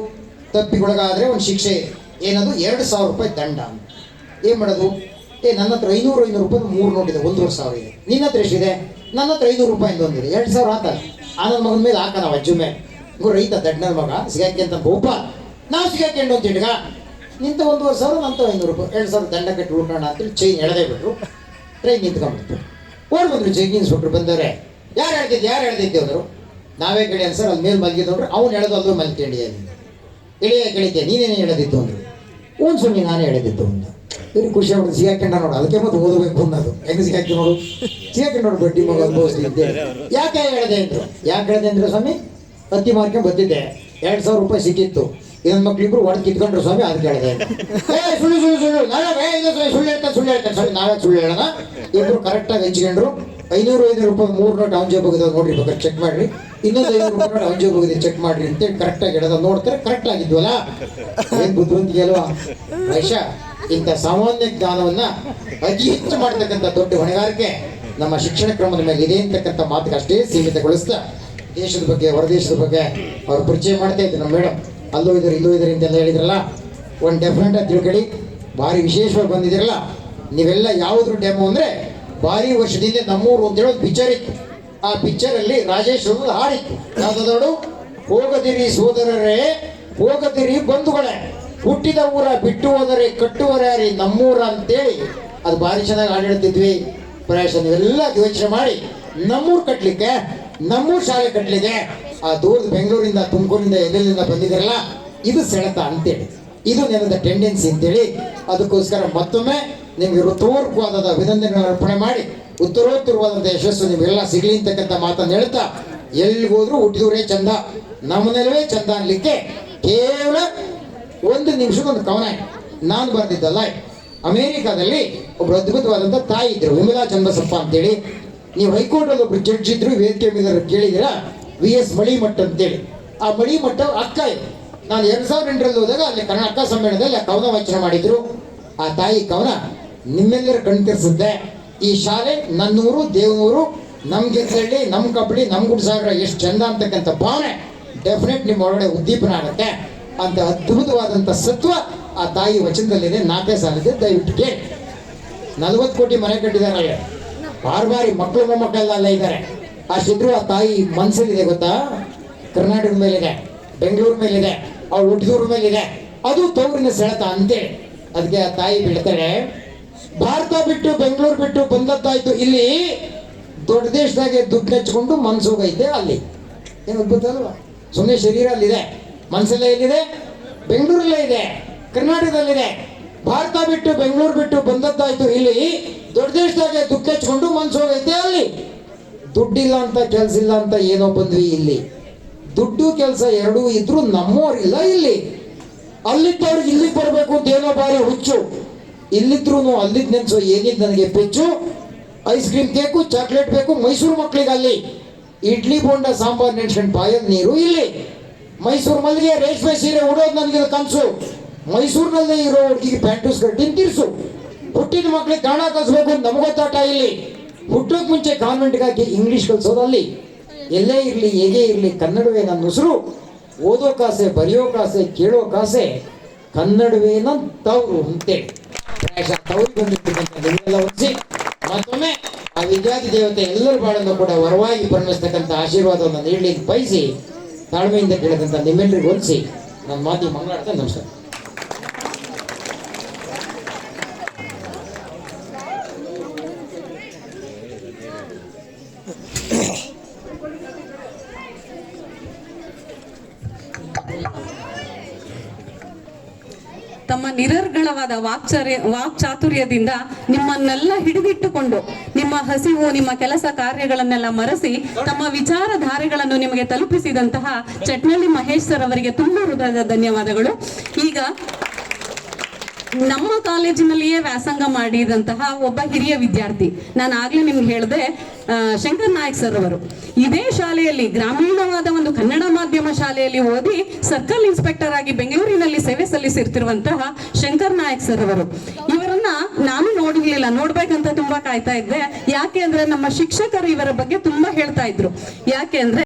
Speaker 1: ತಪ್ಪಿಗೊಳಗಾದರೆ ಒಂದು ಶಿಕ್ಷೆ ಇದೆ. ಏನದು? 2,000 ರೂಪಾಯಿ ದಂಡ. ಏನು ಮಾಡೋದು? ನನ್ನ ಹತ್ರ 500 ರೂಪಾಯಿ 3 ನೋಟ್ ಇದೆ, 1,500 ಇದೆ. ನಿನ್ನ ಹತ್ರ ಎಷ್ಟಿದೆ? ನನ್ನ ಹತ್ರ 500 ರೂಪಾಯಿಂದ ಒಂದಿದೆ, 2,000 ಹಾಕಲ್ಲ. ಆನಂದ್ ಮಗನ ಮೇಲೆ ಹಾಕ, ನಾವು ಅಜ್ಜು ಮೇಲೆ ರೈತ ದಡ್ಡನ ಮಗ ಸಿಗಾಕಿ ಅಂತ ಒಬ್ಬ, ನಾವು ಸಿಗಾಕೊಂಡು ಅಂತ ಹಿಡ್ಗ ನಿಂತ 1,500, ನಂತ 500 ರೂಪಾಯಿ, 2,000 ದಂಡ ಕಟ್ಟಿ ಉಳ್ಕೋಣ ಅಂತೇಳಿ ಚೈನ್ ಎಳೆದೇ ಬಿಟ್ರು. ಟ್ರೈನ್ ನಿಂತ್ಕೊಂಡ್ಬಿಡ್ತು. ಓಡ್ ಬಂದ್ರು ಜೈನ್ ಇನ್ಸ್ಪೆಕ್ಟ್ರು ಬಂದವ್ರೆ. ಯಾರು ಹೇಳ್ತಿದ್ದೆ ಅಂದರು. ನಾವೇ ಕೇಳಿ ಸರ್, ಅಲ್ಲಿ ಮೇಲೆ ಮಲಗಿದ್ರು. ಅವ್ನು ಹೇಳೋದು ಅಲ್ಲೂ ಮಲ್ಕೊಂಡು ಇಳಿಯ ಕೇಳಿದ್ದೆ, ನೀನೇನೇ ಹೇಳೋದಿತ್ತು ಅಂದರು. ಒಂದು ಸುಮ್ಮನೆ ನಾನೇ ಹೇಳೋದಿತ್ತು ಅಂತ. ಇವ್ರು ಖುಷಿ ಆಗ್ಬಿಟ್ಟು ಸಿಗಾಕೊಂಡ ನೋಡು, ಅದಕ್ಕೆ ಮತ್ತೆ ಓದಬೇಕು ಅನ್ನೋದು. ಹೆಂಗೆ ಸಿಗಾಕಿ ನೋಡು, ಸಿಗಾಕೊಂಡು ನೋಡು, ಬಡ್ಡಿ ಮಗ ಅನುಭವಿಸ್ತಿದ್ದೆ. ಯಾಕೆ ಹೇಳಿದೆ ಅಂದ್ರೆ ಸ್ವಾಮಿ, ಹತ್ತಿ ಮಾರ್ಕೊಂಡು ಬಂದಿದ್ದೆ, 2,000 ರೂಪಾಯಿ ಸಿಕ್ಕಿತ್ತು. ಇನ್ನೊಂದು ಮಕ್ಳಿಬ್ರು ಹೊಡೆದು ಕಿತ್ಕೊಂಡ್ರು ಸ್ವಾಮಿ, ಅದಕ್ಕೆ ಹೇಳಿದೆ. ಸುಳ್ಳು ಸುಳ್ಳು ಹೇಳ್ತಾರೆ ಸ್ವಾಮಿ, ನಾವೇ ಸುಳ್ಳು ಹೇಳೋಣ. ಇಬ್ರು ಕರೆಕ್ಟಾಗಿ ಹಂಚ್ಕೊಂಡ್ರು. 500 ರೂಪಾಯಿ 3 ನೋಟ್ ಅವನ ಜೇಬ್ ಹೋಗಿದ್ದಾವೆ ನೋಡ್ರಿ, ಬೇಕಾದ್ರೆ ಚೆಕ್ ಮಾಡ್ರಿ. ಇನ್ನೊಂದು 500 ರೂಪಾಯಿ ನೋಟ್ ಅವನ ಜೇಬ್ ಹೋಗಿದೆ, ಚೆಕ್ ಮಾಡ್ರಿ ಅಂತೇಳಿ ಕರೆಕ್ಟಾಗಿ ಹೇಳೋದು. ನೋಡ್ತಾರೆ, ಕರೆಕ್ಟ್ ಆಗಿದ್ವಲ್ಲ. ಏನು ಬುದ್ಧಿವಂತಿಗೆ ಅಲ್ವಾ ವೈಶ? ಇಂಥ ಸಾಮಾನ್ಯ ಜ್ಞಾನವನ್ನ ಅತಿ ಹೆಚ್ಚು ಮಾಡ್ತಕ್ಕಂಥ ದೊಡ್ಡ ಹೊಣೆಗಾರಿಕೆ ನಮ್ಮ ಶಿಕ್ಷಣ ಕ್ರಮದ ಮೇಲೆ ಇದೆ ಅಂತಕ್ಕಂಥ ಮಾತಿಗೆ ಅಷ್ಟೇ ಸೀಮಿತಗೊಳಿಸ್ತಾ, ದೇಶದ ಬಗ್ಗೆ ಹೊರದೇಶದ ಬಗ್ಗೆ ಅವ್ರು ಪರಿಚಯ ಮಾಡ್ತಾ ಇದ್ರು. ನಮ್ಮ ಮೇಡಮ್ ಅಲ್ಲೂ ಇದ್ರಿ ಅಂತೆಲ್ಲ ಹೇಳಿದ್ರಲ್ಲ, ಒಂದು ಡೆಫಿನೆಟ್ ಆಗಿ ತಿಳ್ಕೊಳ್ಳಿ. ಭಾರಿ ವಿಶೇಷವಾಗಿ ಬಂದಿದ್ದೀರಲ್ಲ ನೀವೆಲ್ಲ. ಯಾವುದ್ರ ಡೆಮೋ ಅಂದರೆ ಭಾರಿ ವರ್ಷದಿಂದ ನಮ್ಮೂರು ಅಂತೇಳಿ ಒಂದು ಪಿಕ್ಚರ್ ಇತ್ತು. ಆ ಪಿಕ್ಚರಲ್ಲಿ ರಾಜೇಶ್ ಒಂದು ಹಾಡಿತ್ತು. ಯಾವ್ದಾದ್ರು? ಹೋಗದಿರಿ ಸೋದರರೇ, ಹೋಗದಿರಿ ಬಂಧುಗಳೇ, ಹುಟ್ಟಿದ ಊರ ಬಿಟ್ಟು ಹೋದರೆ ಕಟ್ಟುವರ್ಯಾರಿ ನಮ್ಮೂರ ಅಂತೇಳಿ ಅದು ಭಾರಿ ಚೆನ್ನಾಗಿ ಹಾಡಿಡ್ತಿದ್ವಿ. ಪ್ರಾಯಶಃ ನೀವೆಲ್ಲ ಯೋಚನೆ ಮಾಡಿ ನಮ್ಮೂರು ಕಟ್ಟಲಿಕ್ಕೆ, ನಮ್ಮೂರು ಶಾಲೆ ಕಟ್ಟಲಿಕ್ಕೆ ಆ ದೂರದ ಬೆಂಗಳೂರಿಂದ ತುಮಕೂರಿಂದ ಎಲ್ಲೆಲ್ಲಿಂದ ಬಂದಿದ್ದಾರಲ್ಲ, ಇದು ಸೆಳೆತ ಅಂತೇಳಿ, ಇದು ನೆನದ ಟೆಂಡೆನ್ಸಿ ಅಂತೇಳಿ. ಅದಕ್ಕೋಸ್ಕರ ಮತ್ತೊಮ್ಮೆ ನಿಮಗೆ ಹೃತ್ಪೂರ್ವಕವಾದ ಅಭಿನಂದನೆಗಳನ್ನು ಅರ್ಪಣೆ ಮಾಡಿ, ಉತ್ತರೋತ್ತರವಾದಂಥ ಯಶಸ್ಸು ನಿಮಗೆಲ್ಲ ಸಿಗಲಿ ಅಂತಕ್ಕಂಥ ಮಾತನ್ನು ಹೇಳ್ತಾ, ಎಲ್ಲಿಗೋದ್ರೂ ಹುಟ್ಟಿದವರೇ ಚಂದ, ನಮ್ಮನೆಲ್ಲವೇ ಚಂದ ಅನ್ಲಿಕ್ಕೆ ಕೇವಲ 1 ನಿಮಿಷದ ಒಂದು ಕವನ ನಾನು ಬರೆದಿದ್ದಲ್ಲ. ಅಮೇರಿಕಾದಲ್ಲಿ ಒಬ್ಬರು ಅದ್ಭುತವಾದಂಥ ತಾಯಿ ಇದ್ರು, ವಿಮಲಾ ಚನ್ನಬಸಪ್ಪ ಅಂತೇಳಿ. ನೀವು ಹೈಕೋರ್ಟಲ್ಲಿ ಒಬ್ರು ಜಡ್ಜ್ ಇದ್ರು, ವೇದಿಕೆ ಮೇಲೆ ಕೇಳಿದಿರಾ, VS ಮಳಿಮಠ ಅಂತೇಳಿ. ಆ ಮಳಿಮಠ ಅಕ್ಕ ಇದು. ನಾನು 2008ರಲ್ಲಿ ಹೋದಾಗ ಅಲ್ಲಿ ಕರ್ನಾಟಕ ಸಮ್ಮೇಳನದಲ್ಲಿ ಆ ಕವನ ವಾಚನ ಮಾಡಿದ್ರು. ಆ ತಾಯಿ ಕವನ ನಿಮ್ಮೆಲ್ಲರ ಕಣ್ತಿರಿಸುತ್ತೆ. ಈ ಶಾಲೆ ನನ್ನೂರು, ದೇವನೂರು, ನಮ್ಮ ಗೆದ್ದಳ್ಳಿ, ನಮ್ಮ ಕಬಡ್ಡಿ, ನಮ್ಮ ಗುಡ್ಸಾಗರ ಎಷ್ಟು ಚಂದ ಅಂತಕ್ಕಂಥ ಭಾವನೆ ಡೆಫಿನೆಟ್ ನಿಮ್ಮ ಒಳಗಡೆ ಉದ್ದೀಪನ ಆಗುತ್ತೆ. ಅಂತ ಅದ್ಭುತವಾದಂಥ ಸತ್ವ ಆ ತಾಯಿ ವಚನದಲ್ಲಿದೆ. 4ನೇ ಸಾಲಿದೆ, ದಯವಿಟ್ಟು ಕೇಳಿ. 40 ಕೋಟಿ ಮನೆ ಕಟ್ಟಿದ್ದಾರೆ, ಬಾರಿ ಮಕ್ಕಳು ಮೊಮ್ಮಕ್ಕಳೆಲ್ಲ ಅಲ್ಲೇ ಇದ್ದಾರೆ. ಅಷ್ಟಿದ್ರು ಆ ತಾಯಿ ಮನಸ್ಸಲ್ಲಿದೆ ಗೊತ್ತಾ? ಕರ್ನಾಟಕದ ಮೇಲಿದೆ, ಬೆಂಗಳೂರು ಮೇಲಿದೆ, ಅವ್ರು ಹುಟ್ಟಿದೂರ ಮೇಲಿದೆ. ಅದು ತವರಿನ ಸೆಳೆತ ಅಂತೇಳಿ. ಅದಕ್ಕೆ ಆ ತಾಯಿ ಬಿಡ್ತಾರೆ, ಭಾರತ ಬಿಟ್ಟು ಬೆಂಗಳೂರು ಬಿಟ್ಟು ಬಂದದ್ದಾಯ್ತು ಇಲ್ಲಿ, ದೊಡ್ಡ ದೇಶದಾಗೆ ದುಡ್ಡು ಹಚ್ಕೊಂಡು ಮನ್ಸೋಗೈತೆ ಅಲ್ಲಿ. ಏನು ಅದ್ಭುತ ಅಲ್ವಾ? ಸುಮ್ಮನೆ ಶರೀರ ಅಲ್ಲಿದೆ, ಮನಸ್ಸಲ್ಲೇ ಎಲ್ಲಿದೆ? ಬೆಂಗಳೂರಲ್ಲೇ ಇದೆ, ಕರ್ನಾಟಕದಲ್ಲಿದೆ. ಭಾರತ ಬಿಟ್ಟು ಬೆಂಗಳೂರು ಬಿಟ್ಟು ಬಂದದ್ದಾಯ್ತು ಇಲ್ಲಿ, ದೊಡ್ಡ ದೇಶದಾಗೆ ದುಡ್ಡು ಹಚ್ಕೊಂಡು ಮನ್ಸೋಗೈತೆ ಅಲ್ಲಿ. ದುಡ್ಡಿಲ್ಲ ಅಂತ ಕೆಲಸ ಇಲ್ಲ ಅಂತ ಏನೋ ಬಂದ್ವಿ ಇಲ್ಲಿ. ದುಡ್ಡು ಕೆಲಸ ಎರಡೂ ಇದ್ರು ನಮ್ಮೋರಿಲ್ಲ ಇಲ್ಲಿ. ಅಲ್ಲಿದ್ದವ್ರಿಗೆ ಇಲ್ಲಿಗೆ ಬರಬೇಕು ಅಂತ ಏನೋ ಬಾರಿ ಹುಚ್ಚು. ಇಲ್ಲಿದ್ರು ಅಲ್ಲಿದ್ದು ನೆನ್ಸೋ ಏನಿದ್ ನನಗೆ ಪೆಚ್ಚು. ಐಸ್ ಕ್ರೀಮ್ ಕೇಕು, ಚಾಕ್ಲೇಟ್ ಬೇಕು ಮೈಸೂರು ಮಕ್ಕಳಿಗೆ ಅಲ್ಲಿ. ಇಡ್ಲಿ ಬೋಂಡ ಸಾಂಬಾರ್ ನೆನ್ಸ್ಕೊಂಡು ಬಾಯದ ನೀರು ಇಲ್ಲಿ. ಮೈಸೂರು ಮಲ್ಲಿಗೆ ರೇಷ್ಮೆ ಸೀರೆ ಉಡೋದು ನನಗೆ ಕನಸು. ಮೈಸೂರಿನಲ್ಲೇ ಇರೋ ಹುಡುಗಿಗೆ ಪ್ಯಾಂಟು ಸ್ಕರ್ಟ್ ತಿರ್ಸು. ಹುಟ್ಟಿದ ಮಕ್ಳಿಗೆ ಕನ್ನಡ ಕಲಿಸ್ಬೇಕು ಅಂತ ನಮಗೊತ್ತಾಟ ಇಲ್ಲಿ. ಹುಟ್ಟೋಕ್ ಮುಂಚೆ ಕಾನ್ವೆಂಟ್ಗಾಗಿ ಇಂಗ್ಲೀಷ್ ಕಲಿಸೋದಲ್ಲಿ. ಎಲ್ಲೇ ಇರಲಿ ಹೇಗೆ ಇರಲಿ ಕನ್ನಡವೇ ನನ್ನ ಉಸಿರು. ಓದೋಕಾಸೆ, ಬರೆಯೋಕಾಸೆ, ಕೇಳೋಕಾಸೆ, ಕನ್ನಡವೇ ನನ್ನ ತವರು ಅಂತೇಳಿ ಪ್ರಾಯಶಃ ತವರು ಬಂದಿರ್ತಕ್ಕಂಥ ನಿಮ್ಮೆಲ್ಲ ಹೊಂದಿಸಿ ಮತ್ತೊಮ್ಮೆ ಆ ವಿದ್ಯಾರ್ಥಿ ದೇವತೆ ಎಲ್ಲರ ಬಾಳನ್ನು ಕೂಡ ವರವಾಗಿ ಪರಿಣಿಸ್ತಕ್ಕಂಥ ಆಶೀರ್ವಾದವನ್ನು ನೀಡಲಿ ಬಯಸಿ ತಾಳ್ಮೆಯಿಂದ ಕೇಳಿದಂಥ ನಿಮ್ಮೆಲ್ಲರಿಗೂ ಹೊಂದಿಸಿ ನನ್ನ ಮಾತಿ ಮಂಗಳಾಡ್ತಾ ನಮಸ್ಕಾರ.
Speaker 2: ತಮ್ಮ ನಿರರ್ಗಳವಾದ ವಾಕ್ಚಾತುರ್ಯದಿಂದ ನಿಮ್ಮನ್ನೆಲ್ಲ ಹಿಡಿದಿಟ್ಟುಕೊಂಡು ನಿಮ್ಮ ಹಸಿವು ನಿಮ್ಮ ಕೆಲಸ ಕಾರ್ಯಗಳನ್ನೆಲ್ಲ ಮರೆಸಿ ತಮ್ಮ ವಿಚಾರಧಾರೆಗಳನ್ನು ನಿಮಗೆ ತಲುಪಿಸಿದಂತಹ ಚಟ್ನಳ್ಳಿ ಮಹೇಶ್ ಸರ್ ಅವರಿಗೆ ತುಂಬಾ ಹೃದಯದ ಧನ್ಯವಾದಗಳು. ಈಗ ನಮ್ಮ ಕಾಲೇಜಿನಲ್ಲಿಯೇ ವ್ಯಾಸಂಗ ಮಾಡಿದಂತಹ ಒಬ್ಬ ಹಿರಿಯ ವಿದ್ಯಾರ್ಥಿ, ನಾನು ಆಗ್ಲೇ ನಿಮ್ಗೆ ಹೇಳಿದೆ, ಶಂಕರ್ ನಾಯಕ್ ಸರ್ ಅವರು ಇದೇ ಶಾಲೆಯಲ್ಲಿ ಗ್ರಾಮೀಣವಾದ ಒಂದು ಕನ್ನಡ ಮಾಧ್ಯಮ ಶಾಲೆಯಲ್ಲಿ ಓದಿ ಸರ್ಕಲ್ ಇನ್ಸ್ಪೆಕ್ಟರ್ ಆಗಿ ಬೆಂಗಳೂರಿನಲ್ಲಿ ಸೇವೆ ಸಲ್ಲಿಸಿರ್ತಿರುವಂತಹ ಶಂಕರ್ ನಾಯಕ್ ಸರ್ ಅವರು. ಇವರನ್ನ ನಾನು ನೋಡಿರ್ಲಿಲ್ಲ, ನೋಡ್ಬೇಕಂತ ತುಂಬಾ ಕಾಯ್ತಾ ಇದ್ದೆ. ಯಾಕೆ ಅಂದ್ರೆ ನಮ್ಮ ಶಿಕ್ಷಕರು ಇವರ ಬಗ್ಗೆ ತುಂಬಾ ಹೇಳ್ತಾ ಇದ್ರು. ಯಾಕೆ ಅಂದ್ರೆ